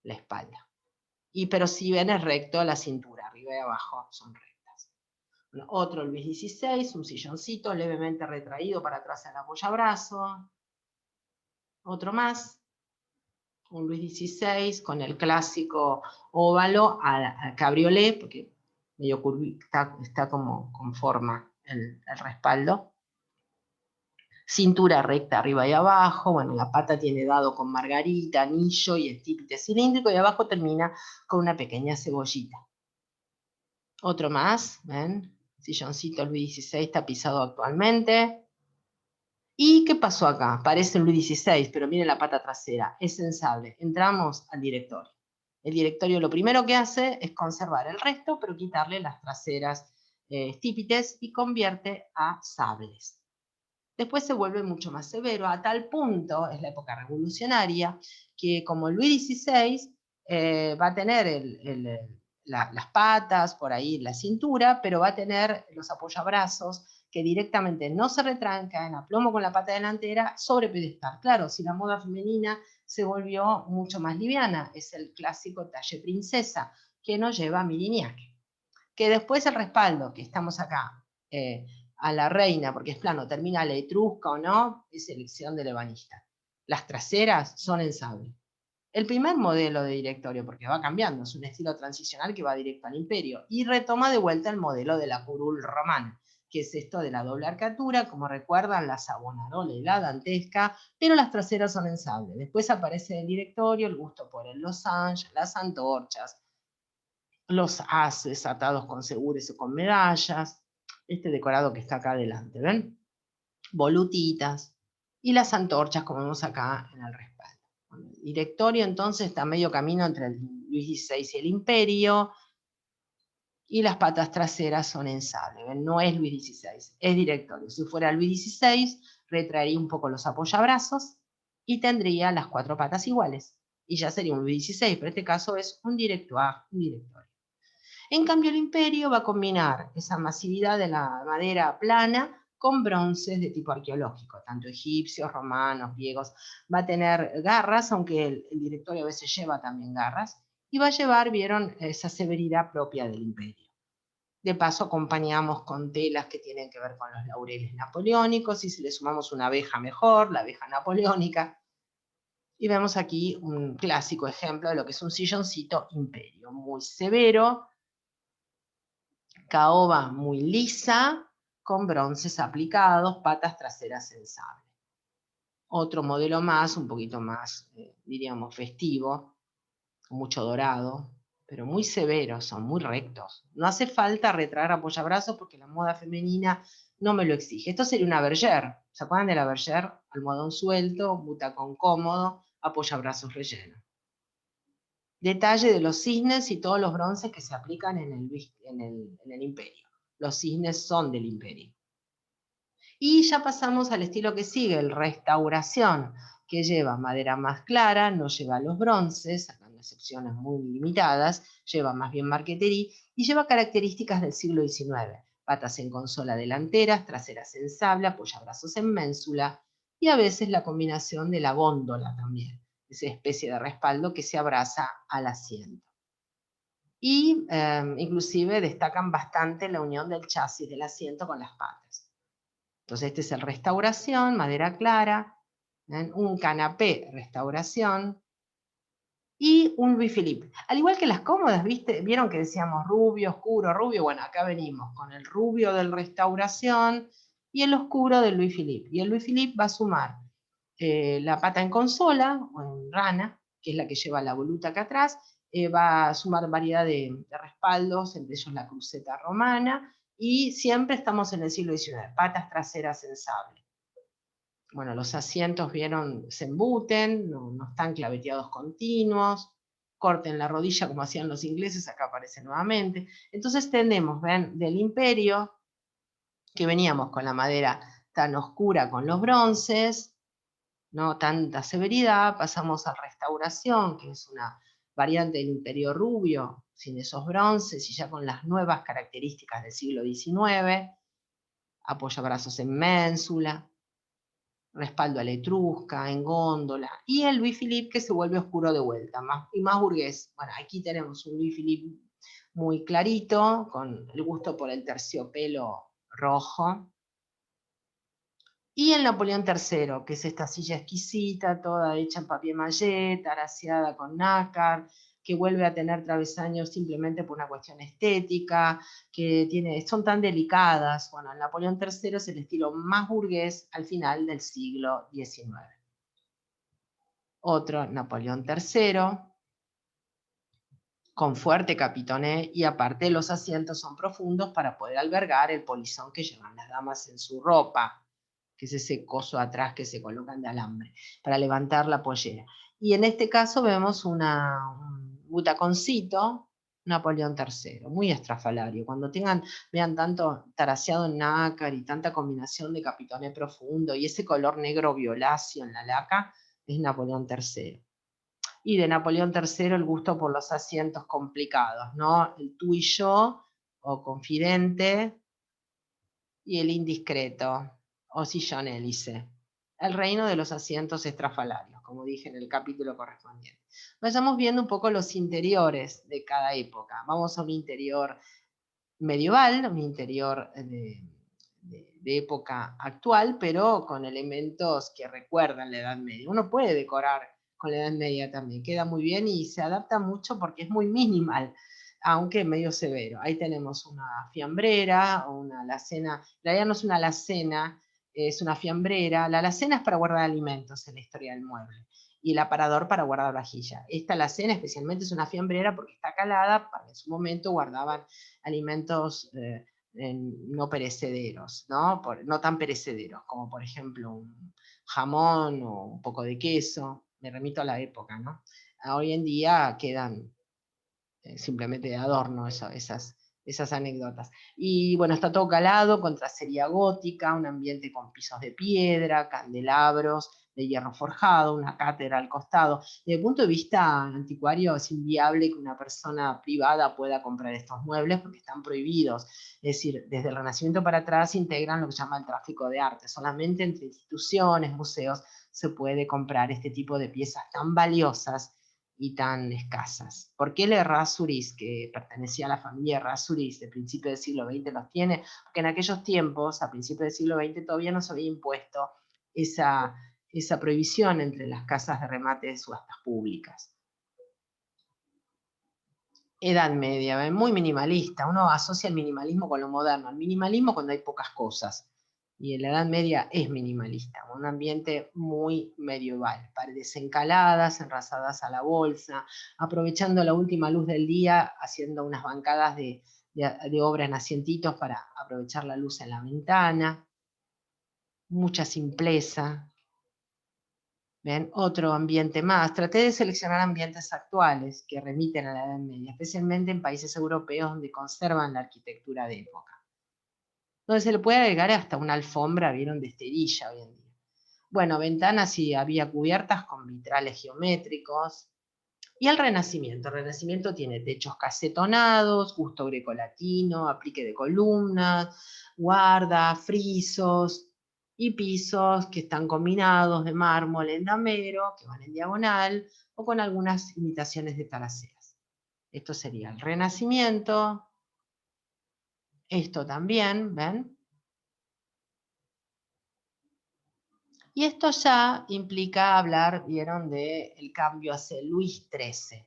espalda. Pero si ven es recto la cintura, arriba y abajo son rectas. Bueno, otro Luis XVI, un silloncito levemente retraído para atrás al apoyabrazo. Otro más, un Luis XVI con el clásico óvalo a cabriolé, porque medio curvita, está como con forma el respaldo. Cintura recta arriba y abajo, bueno, la pata tiene dado con margarita, anillo y estípite cilíndrico, y abajo termina con una pequeña cebollita. Otro más, ¿ven? Silloncito Luis XVI tapizado actualmente. ¿Y qué pasó acá? Parece un Luis XVI, pero miren la pata trasera, es sensable. Entramos al directorio. El directorio lo primero que hace es conservar el resto, pero quitarle las traseras estípites y convierte a sables. Después se vuelve mucho más severo, a tal punto, es la época revolucionaria, que como Luis XVI va a tener las patas, por ahí la cintura, pero va a tener los apoyabrazos que directamente no se retrancan, a plomo con la pata delantera, sobre pedestal. Claro, si la moda femenina se volvió mucho más liviana, es el clásico talle princesa, que nos lleva a Miriñac. Que después el respaldo, que estamos acá, a la reina, porque es plano, termina la etrusca o no, es elección del ebanista. Las traseras son en sable. El primer modelo de directorio, porque va cambiando, es un estilo transicional que va directo al imperio, y retoma de vuelta el modelo de la curul romana, que es esto de la doble arcatura, como recuerdan, la Savonarola y la dantesca, pero las traseras son en sable. Después aparece en el directorio el gusto por el losange, las antorchas, los haces atados con segures o con medallas, este decorado que está acá adelante, ¿ven? Volutitas, y las antorchas como vemos acá en el respaldo. Bueno, el directorio entonces está medio camino entre el Luis XVI y el Imperio, y las patas traseras son en sable, ¿ven? No es Luis XVI, es directorio. Si fuera Luis XVI, retraería un poco los apoyabrazos y tendría las 4 patas iguales, y ya sería un Luis XVI, pero en este caso es un directorio. En cambio, el imperio va a combinar esa masividad de la madera plana con bronces de tipo arqueológico, tanto egipcios, romanos, griegos. Va a tener garras, aunque el directorio a veces lleva también garras, y va a llevar, vieron, esa severidad propia del imperio. De paso acompañamos con telas que tienen que ver con los laureles napoleónicos, y si le sumamos una abeja mejor, la abeja napoleónica. Y vemos aquí un clásico ejemplo de lo que es un silloncito imperio, muy severo, caoba muy lisa, con bronces aplicados, patas traseras en sable. Otro modelo más, un poquito más, diríamos, festivo, con mucho dorado, pero muy severos, son muy rectos. No hace falta retraer apoyabrazos porque la moda femenina no me lo exige. Esto sería una bergère. ¿Se acuerdan de la bergère? Almohadón suelto, butacón cómodo, apoyabrazos relleno. Detalle de los cisnes y todos los bronces que se aplican en el imperio. Los cisnes son del imperio. Y ya pasamos al estilo que sigue, el restauración, que lleva madera más clara, no lleva los bronces, sacando excepciones muy limitadas, lleva más bien marquetería y lleva características del siglo XIX. Patas en consola delanteras, traseras en sable, apoyabrazos en ménsula y a veces la combinación de la góndola también, esa especie de respaldo que se abraza al asiento. Y inclusive destacan bastante la unión del chasis del asiento con las patas. Entonces este es el restauración, madera clara, ¿ven? Un canapé restauración y un Louis Philippe. Al igual que las cómodas, ¿viste? Vieron que decíamos rubio, oscuro, rubio. Bueno, acá venimos con el rubio del restauración y el oscuro del Louis Philippe. Y el Louis Philippe va a sumar la pata en consola o en rana, que es la que lleva la voluta acá atrás, va a sumar variedad de respaldos, entre ellos la cruceta romana, y siempre estamos en el siglo XIX, patas traseras en sable. Bueno, los asientos, vieron, se embuten, no están claveteados continuos, corten la rodilla como hacían los ingleses, acá aparece nuevamente. Entonces tenemos, ven, del imperio, que veníamos con la madera tan oscura con los bronces, no tanta severidad, pasamos a restauración, que es una variante del imperio rubio, sin esos bronces y ya con las nuevas características del siglo XIX, apoyabrazos en ménsula, respaldo a la etrusca, en góndola, y el Louis Philippe que se vuelve oscuro de vuelta, más burgués. Bueno, aquí tenemos un Louis Philippe muy clarito, con el gusto por el terciopelo rojo, y el Napoleón III, que es esta silla exquisita, toda hecha en papier-mâché, taraseada con nácar, que vuelve a tener travesaños simplemente por una cuestión estética, son tan delicadas. Bueno, el Napoleón III es el estilo más burgués al final del siglo XIX. Otro Napoleón III, con fuerte capitoné, y aparte los asientos son profundos para poder albergar el polizón que llevan las damas en su ropa, que es ese coso atrás que se colocan de alambre, para levantar la pollera. Y en este caso vemos un butaconcito Napoleón III, muy estrafalario. Cuando vean tanto taraseado en nácar y tanta combinación de capitoné profundo y ese color negro violáceo en la laca, es Napoleón III. Y de Napoleón III el gusto por los asientos complicados, ¿no? El tú y yo, o confidente, y el indiscreto, o sillón hélice. El reino de los asientos estrafalarios, como dije en el capítulo correspondiente. Vayamos viendo un poco los interiores de cada época. Vamos a un interior medieval, un interior de época actual, pero con elementos que recuerdan la Edad Media. Uno puede decorar con la Edad Media también, queda muy bien y se adapta mucho porque es muy minimal, aunque medio severo. Ahí tenemos una fiambrera o una alacena, en realidad no es una alacena, es una fiambrera. La alacena es para guardar alimentos en la historia del mueble y el aparador para guardar vajilla. Esta alacena especialmente es una fiambrera porque está calada, para en su momento guardaban alimentos no perecederos, no tan perecederos, como por ejemplo un jamón o un poco de queso. Me remito a la época, ¿no? Hoy en día quedan simplemente de adorno esas esas anécdotas. Y bueno, está todo calado con tracería gótica, un ambiente con pisos de piedra, candelabros de hierro forjado, una cátedra al costado. Desde el punto de vista anticuario es inviable que una persona privada pueda comprar estos muebles porque están prohibidos. Es decir, desde el Renacimiento para atrás integran lo que se llama el tráfico de arte. Solamente entre instituciones, museos, se puede comprar este tipo de piezas tan valiosas y tan escasas. ¿Por qué el Errázuriz, que pertenecía a la familia Errázuriz de principios del siglo XX, los tiene? Porque en aquellos tiempos, a principios del siglo XX, todavía no se había impuesto esa prohibición entre las casas de remate de subastas públicas. Edad Media, muy minimalista. Uno asocia el minimalismo con lo moderno. El minimalismo cuando hay pocas cosas. Y en la Edad Media es minimalista, un ambiente muy medieval. Paredes encaladas, enrasadas a la bolsa, aprovechando la última luz del día, haciendo unas bancadas de obra en asientitos para aprovechar la luz en la ventana. Mucha simpleza. ¿Ven? Otro ambiente más. Traté de seleccionar ambientes actuales que remiten a la Edad Media, especialmente en países europeos donde conservan la arquitectura de época. Donde se le puede agregar hasta una alfombra, vieron, de esterilla hoy en día. Bueno, ventanas y había cubiertas con vitrales geométricos. Y el Renacimiento. El Renacimiento tiene techos casetonados, gusto grecolatino, aplique de columnas, guarda, frisos, y pisos que están combinados de mármol en damero, que van en diagonal, o con algunas imitaciones de taraceas. Esto sería el Renacimiento. Esto también, ¿ven? Y esto ya implica hablar, vieron, del cambio hacia Luis XIII,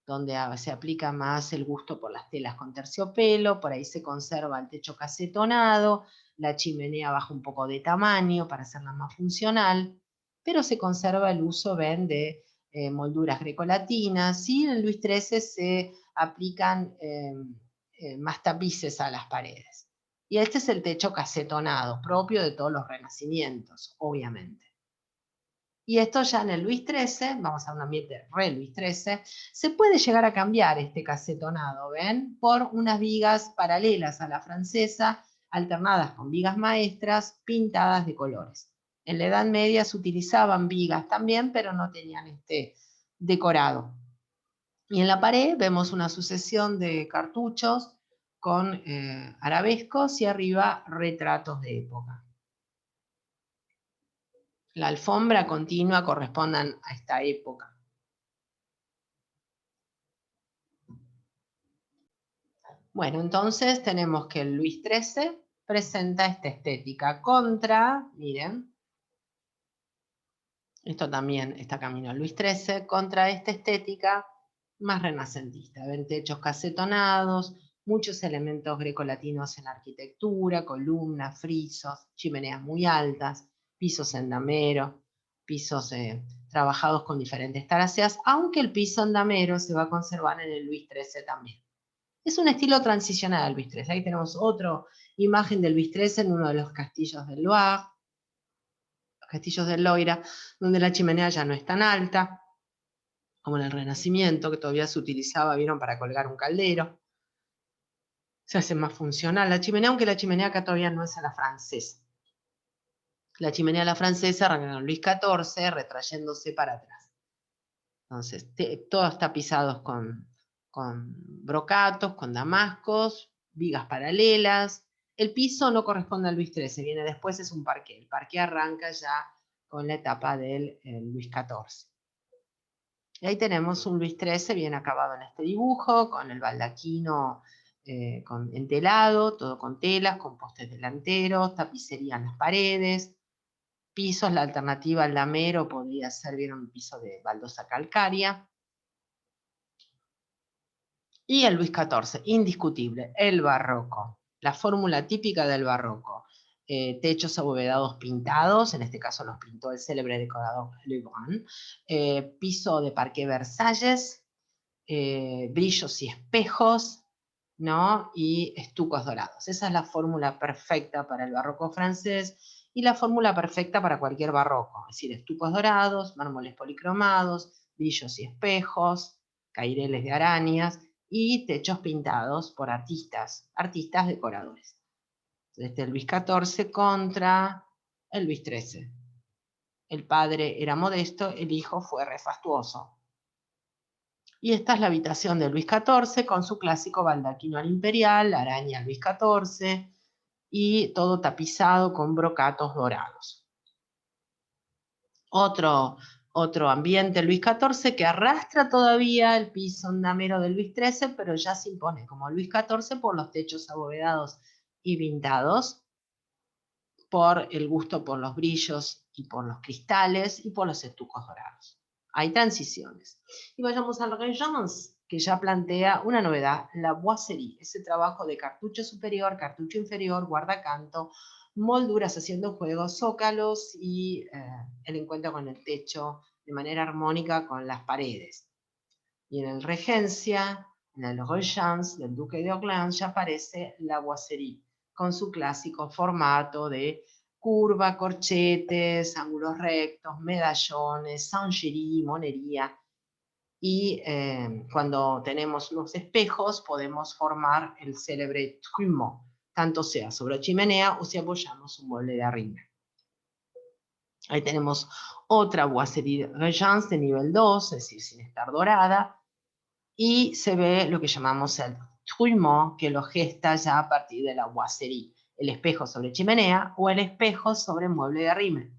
donde se aplica más el gusto por las telas con terciopelo, por ahí se conserva el techo casetonado, la chimenea baja un poco de tamaño para hacerla más funcional, pero se conserva el uso, ven, de molduras grecolatinas, y en Luis XIII se aplican más tapices a las paredes. Y este es el techo casetonado, propio de todos los renacimientos, obviamente. Y esto ya en el Luis XIII, vamos a un ambiente re Luis XIII, se puede llegar a cambiar este casetonado, ¿ven? Por unas vigas paralelas a la francesa, alternadas con vigas maestras, pintadas de colores. En la Edad Media se utilizaban vigas también, pero no tenían este decorado. Y en la pared vemos una sucesión de cartuchos con arabescos y arriba retratos de época. La alfombra continua correspondan a esta época. Bueno, entonces tenemos que el Luis XIII presenta esta estética contra, miren, esto también está camino al Luis XIII, contra esta estética más renacentista. Ven techos casetonados, muchos elementos grecolatinos en la arquitectura, columnas, frisos, chimeneas muy altas, pisos en damero, pisos trabajados con diferentes taraceas, aunque el piso en damero se va a conservar en el Luis XIII también. Es un estilo transicional al Luis XIII. Ahí tenemos otra imagen del Luis XIII en uno de los castillos del Loire, los castillos del Loira, donde la chimenea ya no es tan alta, como en el Renacimiento, que todavía se utilizaba, vieron, para colgar un caldero. Se hace más funcional la chimenea, aunque la chimenea acá todavía no es a la francesa. La chimenea a la francesa arranca en Luis XIV, retrayéndose para atrás. Entonces, todos tapizados con brocatos, con damascos, vigas paralelas. El piso no corresponde al Luis XIII, viene después, es un parqué. El parqué arranca ya con la etapa del Luis XIV. Y ahí tenemos un Luis XIII bien acabado en este dibujo, con el baldaquino entelado, todo con telas, con postes delanteros, tapicería en las paredes, pisos, la alternativa al damero podría ser, vieron, un piso de baldosa calcárea. Y el Luis XIV, indiscutible, el barroco, la fórmula típica del barroco. Techos abovedados pintados, en este caso los pintó el célebre decorador Lebrun, piso de parqué Versalles, brillos y espejos, ¿no? Y estucos dorados. Esa es la fórmula perfecta para el barroco francés y la fórmula perfecta para cualquier barroco, es decir, estucos dorados, mármoles policromados, brillos y espejos, caireles de arañas y techos pintados por artistas decoradores. Este Luis XIV contra el Luis XIII. El padre era modesto, el hijo fue refastuoso. Y esta es la habitación de Luis XIV con su clásico baldaquino al imperial, la araña Luis XIV y todo tapizado con brocatos dorados. Otro ambiente Luis XIV que arrastra todavía el piso ondamero de Luis XIII, pero ya se impone como Luis XIV por los techos abovedados y pintados, por el gusto por los brillos y por los cristales y por los estucos dorados. Hay transiciones. Y vayamos al Regence, que ya plantea una novedad, la boiserie, ese trabajo de cartucho superior, cartucho inferior, guardacanto, molduras haciendo juegos, zócalos y el encuentro con el techo de manera armónica con las paredes. Y en el Regencia, en el Regence del Duque de Orleans, ya aparece la boiserie, con su clásico formato de curva, corchetes, ángulos rectos, medallones, singerie, monería. Y cuando tenemos los espejos podemos formar el célebre trumeau, tanto sea sobre chimenea o si apoyamos un mueble de arriba. Ahí tenemos otra boiserie Regence de nivel 2, es decir, sin estar dorada, y se ve lo que llamamos el trumeau, que lo gesta ya a partir de la boiserie, el espejo sobre chimenea o el espejo sobre mueble de arrime.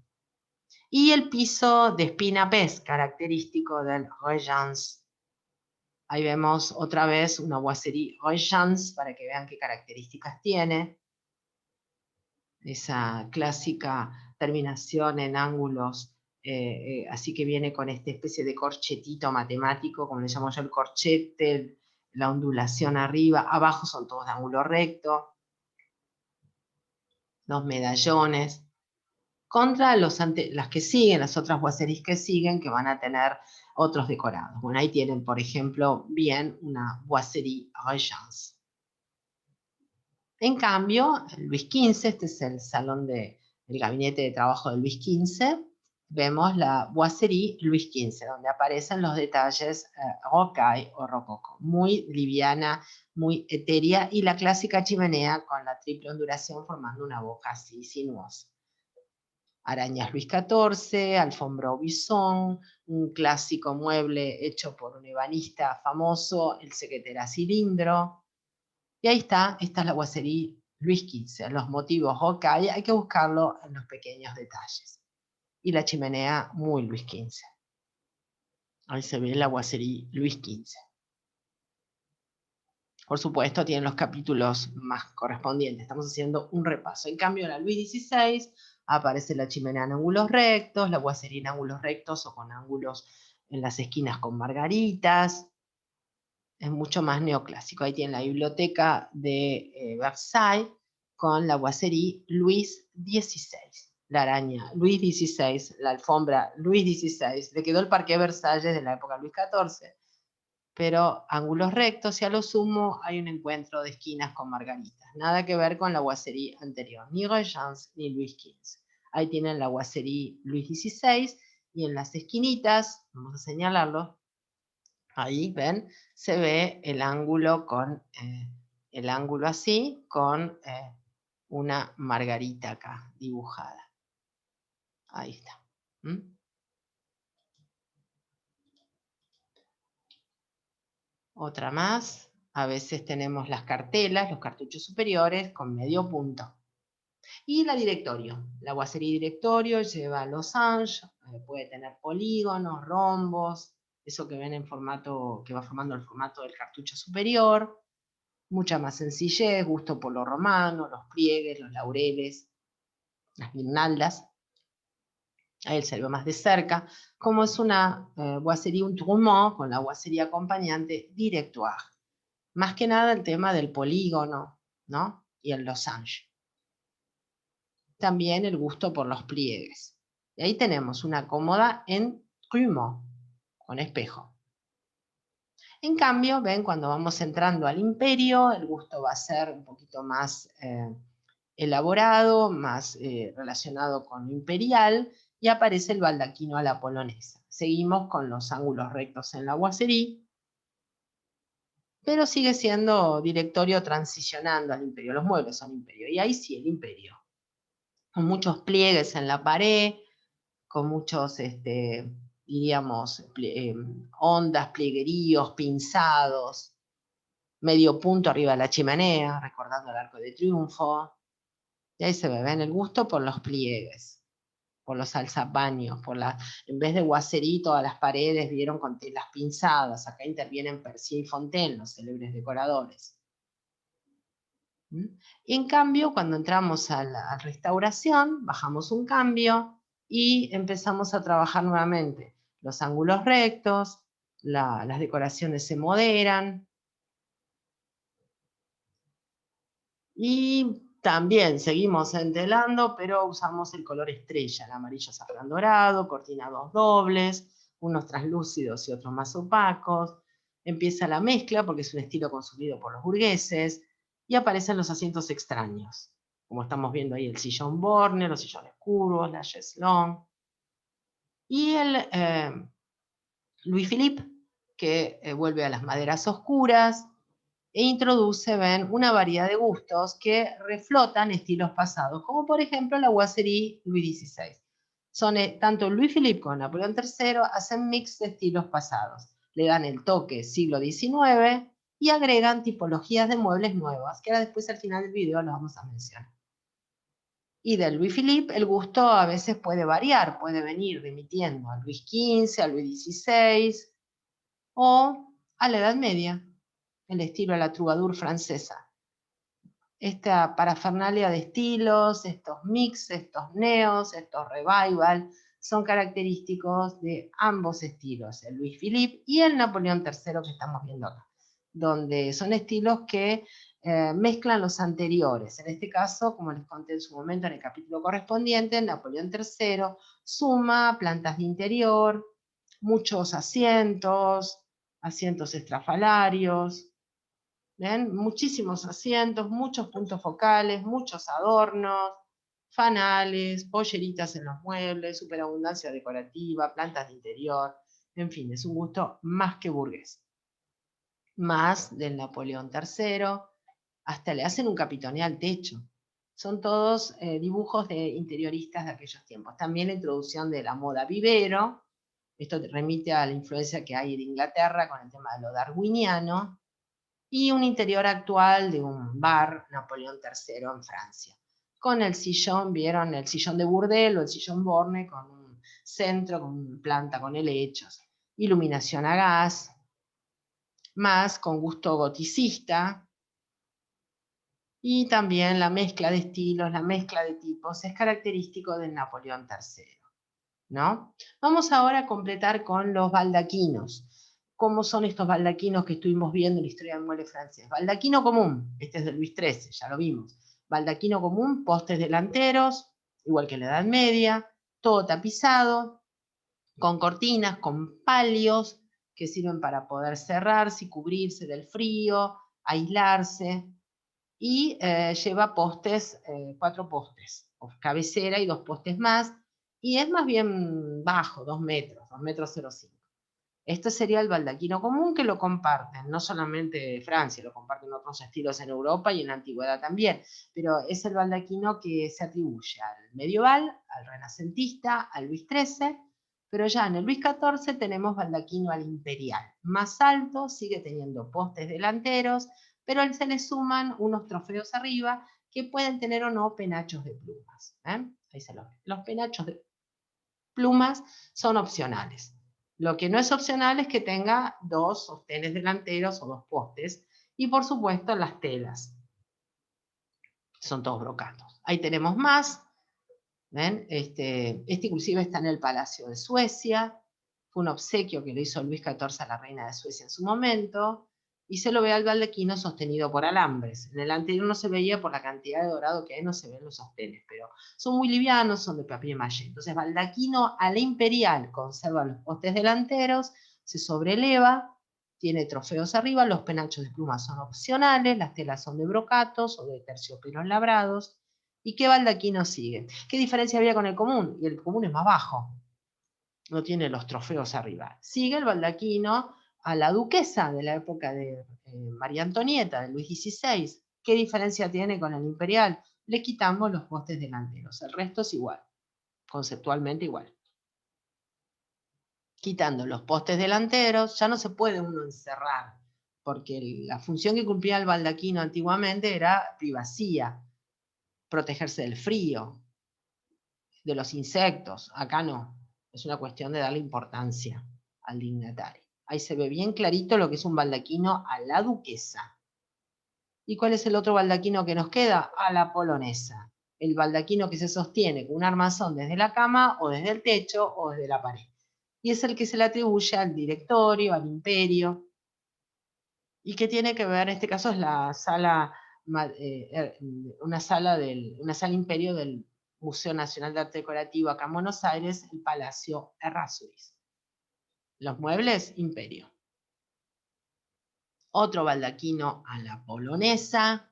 Y el piso de espinapés, característico del Regence. Ahí vemos otra vez una boiserie Regence para que vean qué características tiene. Esa clásica terminación en ángulos, así que viene con esta especie de corchetito matemático, como le llamo yo el corchete, la ondulación arriba, abajo son todos de ángulo recto, los medallones, contra las que siguen, las otras boiseries que siguen, que van a tener otros decorados. Bueno, ahí tienen, por ejemplo, bien una boiserie Regence. En cambio, Luis XV, este es el salón el gabinete de trabajo de Luis XV, vemos la boiserie Luis XV, donde aparecen los detalles rocaille o rococo, muy liviana, muy etérea, y la clásica chimenea con la triple ondulación formando una boca así sinuosa. Arañas Luis XIV, alfombra Aubusson, un clásico mueble hecho por un ebanista famoso, el sequetera cilindro. Y ahí está, esta es la boiserie Luis XV, los motivos rocaille, hay que buscarlo en los pequeños detalles. Y la chimenea muy Luis XV. Ahí se ve la boiserie Luis XV. Por supuesto, tienen los capítulos más correspondientes. Estamos haciendo un repaso. En cambio, en la Luis XVI aparece la chimenea en ángulos rectos, la boiserie en ángulos rectos o con ángulos en las esquinas con margaritas. Es mucho más neoclásico. Ahí tienen la biblioteca de Versailles con la boiserie Luis XVI. La araña Luis XVI, la alfombra Luis XVI. Le quedó el Parque Versalles de la época de Luis XIV. Pero ángulos rectos y a lo sumo hay un encuentro de esquinas con margaritas. Nada que ver con la boiserie anterior, ni Regence ni Luis XV. Ahí tienen la boiserie Luis XVI y en las esquinitas, vamos a señalarlo, ahí ven, se ve el ángulo así con una margarita acá dibujada. Ahí está. Otra más, a veces tenemos las cartelas, los cartuchos superiores con medio punto. Y la directorio, la boiserie directorio lleva losange, puede tener polígonos, rombos, eso que ven en formato, que va formando el formato del cartucho superior, mucha más sencillez, gusto por lo romano, los pliegues, los laureles, las guirnaldas. Ahí se ve más de cerca, como es una boiserie, un trumeau, con la boiserie acompañante directoire. Más que nada el tema del polígono, ¿no? Y el losange. También el gusto por los pliegues. Y ahí tenemos una cómoda en trumeau, con espejo. En cambio, ven, cuando vamos entrando al imperio, el gusto va a ser un poquito más elaborado, más relacionado con lo imperial, y aparece el baldaquino a la polonesa. Seguimos con los ángulos rectos en la boiserie. pero sigue siendo directorio transicionando al imperio. Los muebles son imperio, y ahí sí el imperio, con muchos pliegues en la pared, con muchos, diríamos, ondas, pliegueríos, pinzados, medio punto arriba de la chimenea, recordando el Arco de Triunfo. Y ahí se ve, ven el gusto por los pliegues, por los alzapaños, en vez de guacerito a las paredes, vieron con telas pinzadas. Acá intervienen Percier y Fontaine, los célebres decoradores. En cambio, cuando entramos a la restauración, bajamos un cambio y empezamos a trabajar nuevamente. Los ángulos rectos, las decoraciones se moderan, y también seguimos entelando, pero usamos el color estrella, el amarillo azafrán dorado, cortinados dobles, unos translúcidos y otros más opacos. Empieza la mezcla porque es un estilo consumido por los burgueses, y aparecen los asientos extraños, como estamos viendo ahí el sillón Borne, los sillones curvos, la chaise longue. Y el Louis Philippe, que vuelve a las maderas oscuras, e introduce, ven, una variedad de gustos que reflotan estilos pasados, como por ejemplo la boiserie Louis XVI. Son, tanto Louis Philippe como Napoleón III hacen mix de estilos pasados, le dan el toque siglo XIX y agregan tipologías de muebles nuevas, que ahora después al final del video lo vamos a mencionar. Y del Louis Philippe el gusto a veces puede variar, puede venir remitiendo a Luis XV, a Luis XVI o a la Edad Media, el estilo de la troubadour francesa. Esta parafernalia de estilos, estos mix, estos neos, estos revival, son característicos de ambos estilos, el Louis Philippe y el Napoleón III que estamos viendo acá, donde son estilos que mezclan los anteriores. En este caso, como les conté en su momento en el capítulo correspondiente, Napoleón III suma plantas de interior, muchos asientos, asientos estrafalarios, ¿ven? Muchísimos asientos, muchos puntos focales, muchos adornos, fanales, polleritas en los muebles, superabundancia decorativa, plantas de interior, en fin, es un gusto más que burgués. Más del Napoleón III, hasta le hacen un capitoneo al techo. Son todos dibujos de interioristas de aquellos tiempos. También la introducción de la moda vivero, esto remite a la influencia que hay de Inglaterra con el tema de lo darwiniano, y un interior actual de un bar Napoleón III en Francia. Con el sillón, vieron el sillón de Burdel o el sillón Borne, con un centro, con planta con helechos, iluminación a gas, más con gusto goticista, y también la mezcla de estilos, la mezcla de tipos, es característico del Napoleón III, ¿no? Vamos ahora a completar con los baldaquinos. ¿Cómo son estos baldaquinos que estuvimos viendo en la historia del mueble francés? Baldaquino común, este es de Luis XIII, ya lo vimos. Baldaquino común, postes delanteros, igual que en la Edad Media, todo tapizado, con cortinas, con palios, que sirven para poder cerrarse y cubrirse del frío, aislarse, y lleva postes, 4 postes, cabecera y 2 postes más, y es más bien bajo, 2 metros, 2 metros 05. Este sería el baldaquino común, que lo comparten, no solamente Francia, lo comparten otros estilos en Europa y en la antigüedad también, pero es el baldaquino que se atribuye al medieval, al renacentista, al Luis XIII, pero ya en el Luis XIV tenemos baldaquino al imperial, más alto, sigue teniendo postes delanteros, pero se le suman unos trofeos arriba que pueden tener o no penachos de plumas. Ahí se lo ven. Los penachos de plumas son opcionales. Lo que no es opcional es que tenga 2 sostenes delanteros o 2 postes, y por supuesto las telas. Son todos brocatos. Ahí tenemos más. ¿Ven? Este inclusive está en el Palacio de Suecia. Fue un obsequio que le hizo Luis XIV a la reina de Suecia en su momento. Y se lo ve al baldaquino sostenido por alambres. En el anterior no se veía por la cantidad de dorado que hay, no se ven los sostenes, pero son muy livianos, son de papier mâché. Entonces, baldaquino a la imperial, conserva los postes delanteros, se sobreleva, tiene trofeos arriba, los penachos de pluma son opcionales, las telas son de brocatos o de terciopelos labrados. ¿Y qué baldaquino sigue? ¿Qué diferencia había con el común? Y el común es más bajo, no tiene los trofeos arriba. Sigue el baldaquino a la duquesa de la época de María Antonieta, de Luis XVI. ¿Qué diferencia tiene con el imperial? Le quitamos los postes delanteros, el resto es igual, conceptualmente igual. Quitando los postes delanteros, ya no se puede uno encerrar, porque la función que cumplía el baldaquino antiguamente era privacía, protegerse del frío, de los insectos. Acá no, es una cuestión de darle importancia al dignatario. Ahí se ve bien clarito lo que es un baldaquino a la duquesa. ¿Y cuál es el otro baldaquino que nos queda? A la polonesa. El baldaquino que se sostiene con un armazón desde la cama o desde el techo o desde la pared. Y es el que se le atribuye al directorio, al imperio, y que tiene que ver, en este caso es la sala, una sala imperio del Museo Nacional de Arte Decorativo acá en Buenos Aires, el Palacio Errázuriz. Los muebles, imperio. Otro baldaquino a la polonesa,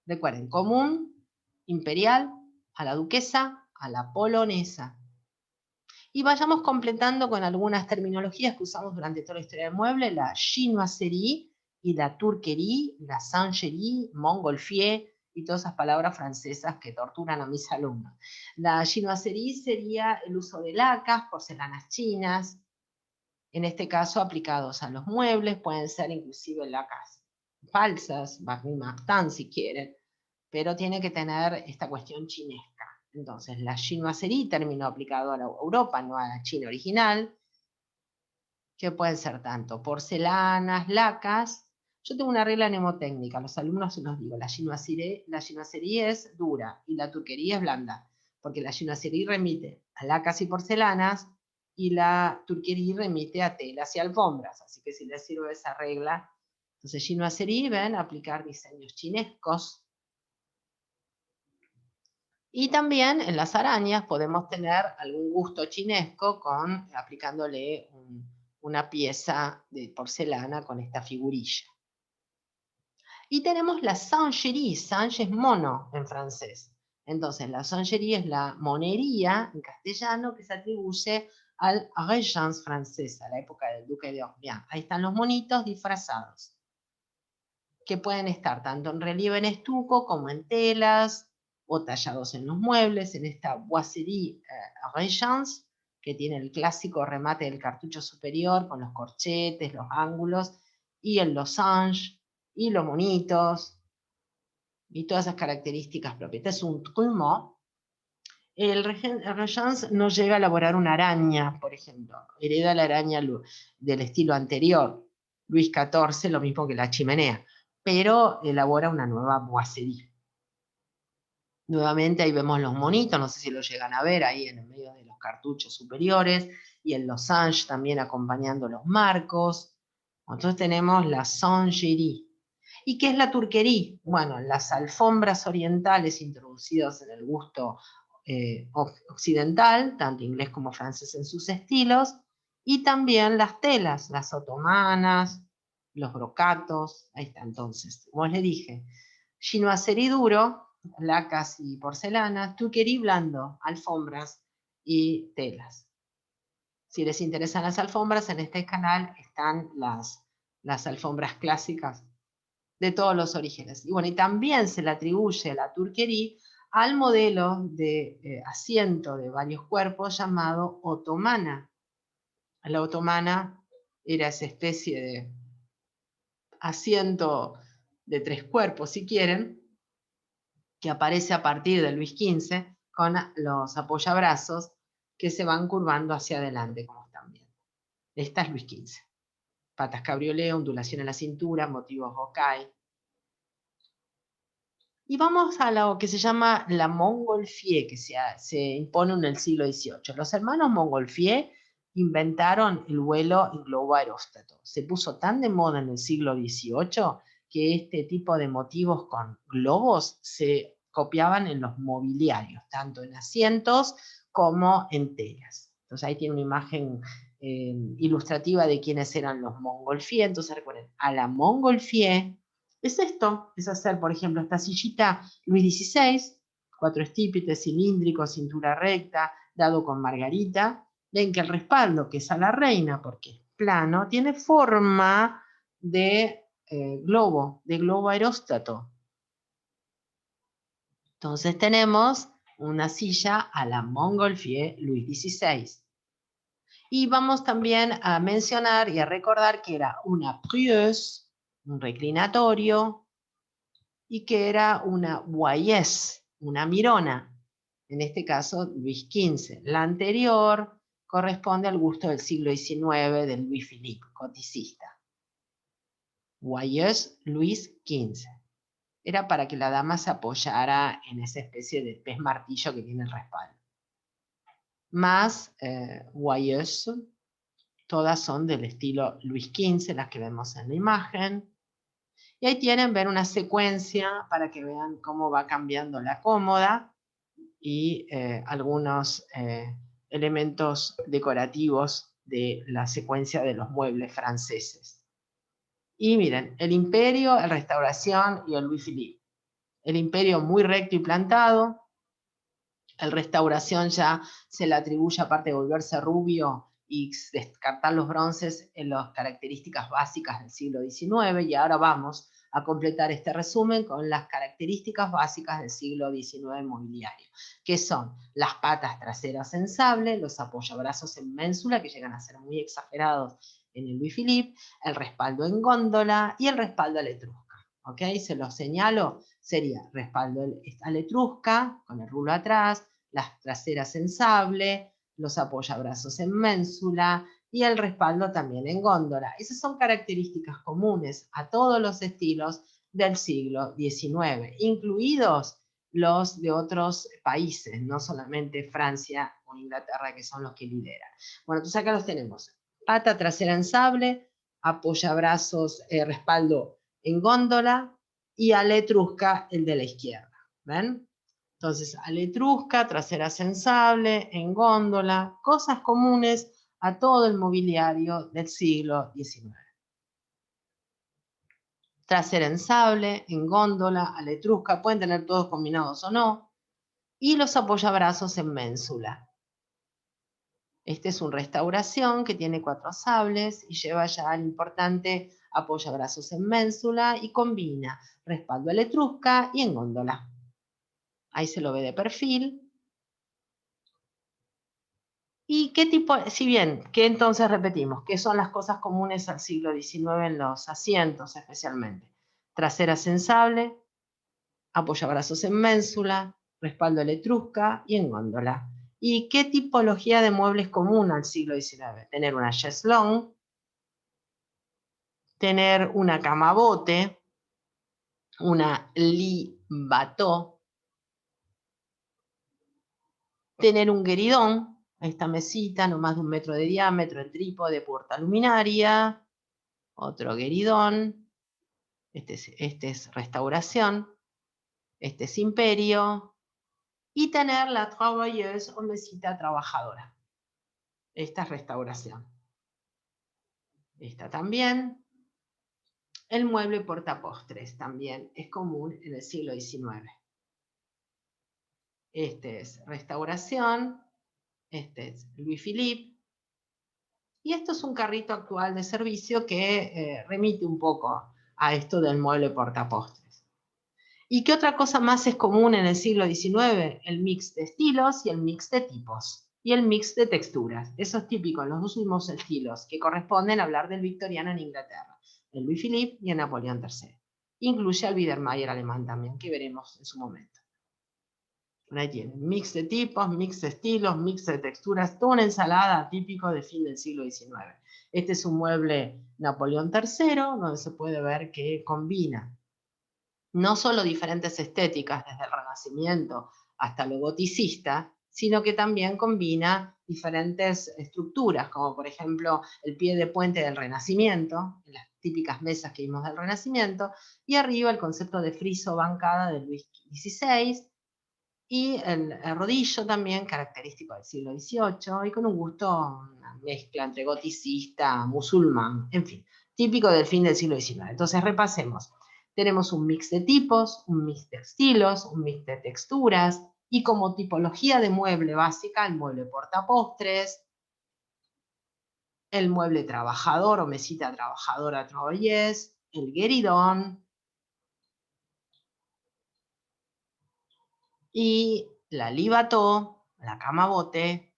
recuerden, común, imperial, a la duquesa, a la polonesa. Y vayamos completando con algunas terminologías que usamos durante toda la historia del mueble, la chinoiserie y la turquerie, la singerie, montgolfier y todas esas palabras francesas que torturan a mis alumnos. La chinoiserie sería el uso de lacas, porcelanas chinas, en este caso aplicados a los muebles, pueden ser inclusive lacas falsas, Martin si quieren, pero tiene que tener esta cuestión chinesca. Entonces, la chinoiserie terminó aplicado a la Europa, no a la China original, que pueden ser tanto porcelanas, lacas. Yo tengo una regla mnemotécnica, a los alumnos se los digo, la chinoiserie es dura y la turquería es blanda, porque la chinoiserie remite a lacas y porcelanas y la turquería remite a telas y alfombras, así que si les sirve esa regla. Entonces, chinoiserie, ven, aplicar diseños chinescos. Y también en las arañas podemos tener algún gusto chinesco aplicándole una pieza de porcelana con esta figurilla. Y tenemos la singerie, singe es mono en francés. Entonces la singerie es la monería en castellano que se atribuye al Régence francés, a la época del duque de Orleans. Ahí están los monitos disfrazados, que pueden estar tanto en relieve en estuco como en telas, o tallados en los muebles, en esta boiserie Régence, que tiene el clásico remate del cartucho superior con los corchetes, los ángulos, y el losange, y los monitos, y todas esas características propias. Este es un trumeau. El Régence no llega a elaborar una araña, por ejemplo, hereda la araña del estilo anterior, Luis XIV, lo mismo que la chimenea, pero elabora una nueva boiserie. Nuevamente ahí vemos los monitos, no sé si lo llegan a ver, ahí en el medio de los cartuchos superiores, y el losange también acompañando los marcos. Entonces tenemos la singerie. ¿Y qué es la turquerie? Bueno, las alfombras orientales introducidas en el gusto occidental, tanto inglés como francés en sus estilos, y también las telas, las otomanas, los brocatos, ahí está entonces, como les dije, chinoiserie duro, lacas y porcelana, turquerie blando, alfombras y telas. Si les interesan las alfombras, en este canal están las alfombras clásicas de todos los orígenes. Y bueno, y también se le atribuye la turquerie al modelo de asiento de varios cuerpos llamado otomana. La otomana era esa especie de asiento de 3 cuerpos, si quieren, que aparece a partir de Luis XV con los apoyabrazos que se van curvando hacia adelante, como están viendo. Esta es Luis XV. Patas cabriolé, ondulación en la cintura, motivos Bokai. Y vamos a lo que se llama la montgolfier, que se impone en el siglo XVIII. Los hermanos Montgolfier inventaron el vuelo en globo aerostático. Se puso tan de moda en el siglo XVIII que este tipo de motivos con globos se copiaban en los mobiliarios, tanto en asientos como en telas. Entonces ahí tiene una imagen ilustrativa de quiénes eran los Montgolfier. Entonces recuerden, a la Montgolfier es esto, es hacer, por ejemplo, esta sillita Luis XVI, 4 estípites, cilíndrico, cintura recta, dado con margarita. Ven que el respaldo, que es a la reina, porque plano, tiene forma de globo aeróstato. Entonces tenemos una silla a la Montgolfier Louis XVI. Y vamos también a mencionar y a recordar que era una prieuse, un reclinatorio, y que era una voyeuse, una mirona, en este caso Luis XV. La anterior corresponde al gusto del siglo XIX de Louis Philippe, goticista. Voyeuse Luis XV. Era para que la dama se apoyara en esa especie de pez martillo que tiene el respaldo. Más voyeuse, todas son del estilo Luis XV, las que vemos en la imagen. Y ahí tienen, ver una secuencia para que vean cómo va cambiando la cómoda y algunos elementos decorativos de la secuencia de los muebles franceses. Y miren, el Imperio, la Restauración y el Louis Philippe. El Imperio muy recto y plantado. El Restauración ya se le atribuye, aparte de volverse rubio y descartar los bronces, en las características básicas del siglo XIX. Y ahora vamos a completar este resumen con las características básicas del siglo XIX mobiliario, que son las patas traseras en sable, los apoyabrazos en ménsula, que llegan a ser muy exagerados en el Louis Philippe, el respaldo en góndola y el respaldo a la etrusca. ¿Ok? Se los señalo, sería respaldo a la etrusca, con el rulo atrás, las traseras en sable, los apoyabrazos en ménsula y el respaldo también en góndola. Esas son características comunes a todos los estilos del siglo XIX, incluidos los de otros países, no solamente Francia o Inglaterra, que son los que lideran. Bueno, entonces acá los tenemos. Pata trasera en sable, apoyabrazos, respaldo en góndola y a la etrusca el de la izquierda. ¿Ven? Entonces, a la etrusca, trasera sensable, en góndola, cosas comunes a todo el mobiliario del siglo XIX. Trasera en sable, en góndola, a la etrusca, pueden tener todos combinados o no, y los apoyabrazos en ménsula. Este es un Restauración que tiene 4 sables y lleva ya el importante apoyabrazos en ménsula y combina respaldo a la etrusca y en góndola. Ahí se lo ve de perfil. ¿Y qué tipo, si bien, que entonces repetimos, qué son las cosas comunes al siglo XIX en los asientos especialmente? Trasera sensable, apoyabrazos en ménsula, respaldo a la etrusca y en góndola. ¿Y qué tipología de muebles común al siglo XIX? Tener una chaise longue, tener una cama bote, una lit bateau, tener un guéridon, esta mesita no más de 1 metro de diámetro, el trípode, puerta luminaria, otro guéridon, este es Restauración, este es Imperio, y tener la travailleuse o mesita trabajadora. Esta es Restauración. Esta también. El mueble portapostres también es común en el siglo XIX. Este es Restauración, este es Louis Philippe, y esto es un carrito actual de servicio que remite un poco a esto del mueble portapostres. ¿Y qué otra cosa más es común en el siglo XIX? El mix de estilos y el mix de tipos. Y el mix de texturas. Eso es típico en los dos últimos estilos, que corresponden a hablar del victoriano en Inglaterra, el Louis Philippe y el Napoleón III. Incluye al Biedermeier alemán también, que veremos en su momento. Ahí tienen, mix de tipos, mix de estilos, mix de texturas, toda una ensalada típico de fin del siglo XIX. Este es un mueble Napoleón III, donde se puede ver que combina no solo diferentes estéticas, desde el Renacimiento hasta lo goticista, sino que también combina diferentes estructuras, como por ejemplo el pie de puente del Renacimiento, las típicas mesas que vimos del Renacimiento, y arriba el concepto de friso bancada de Luis XVI, y el rodillo también, característico del siglo XVIII, y con un gusto, una mezcla entre goticista, musulmán, en fin, típico del fin del siglo XIX. Entonces repasemos. Tenemos un mix de tipos, un mix de estilos, un mix de texturas, y como tipología de mueble básica, el mueble portapostres, el mueble trabajador o mesita trabajadora travailleuse, el guéridon y la lit bateau, la cama bote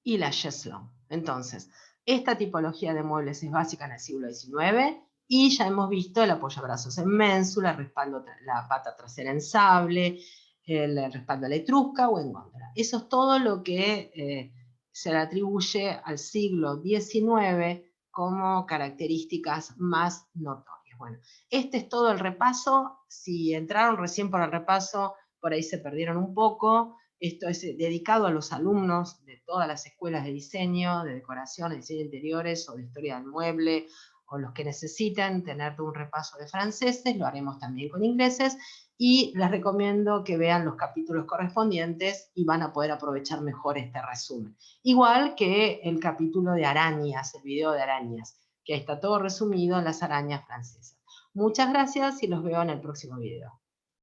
y la chaise longue. Entonces, esta tipología de muebles es básica en el siglo XIX y ya hemos visto el apoyabrazos en ménsula, el respaldo, la pata trasera en sable, el respaldo a la etrusca o en góndola. Eso es todo lo que se le atribuye al siglo XIX como características más notorias. Bueno, este es todo el repaso. Si entraron recién por el repaso, por ahí se perdieron un poco. Esto es dedicado a los alumnos de todas las escuelas de diseño, de decoración, de diseño de interiores o de historia del mueble, o los que necesiten tener un repaso de franceses, lo haremos también con ingleses, y les recomiendo que vean los capítulos correspondientes y van a poder aprovechar mejor este resumen. Igual que el capítulo de arañas, el video de arañas, que está todo resumido en las arañas francesas. Muchas gracias y los veo en el próximo video.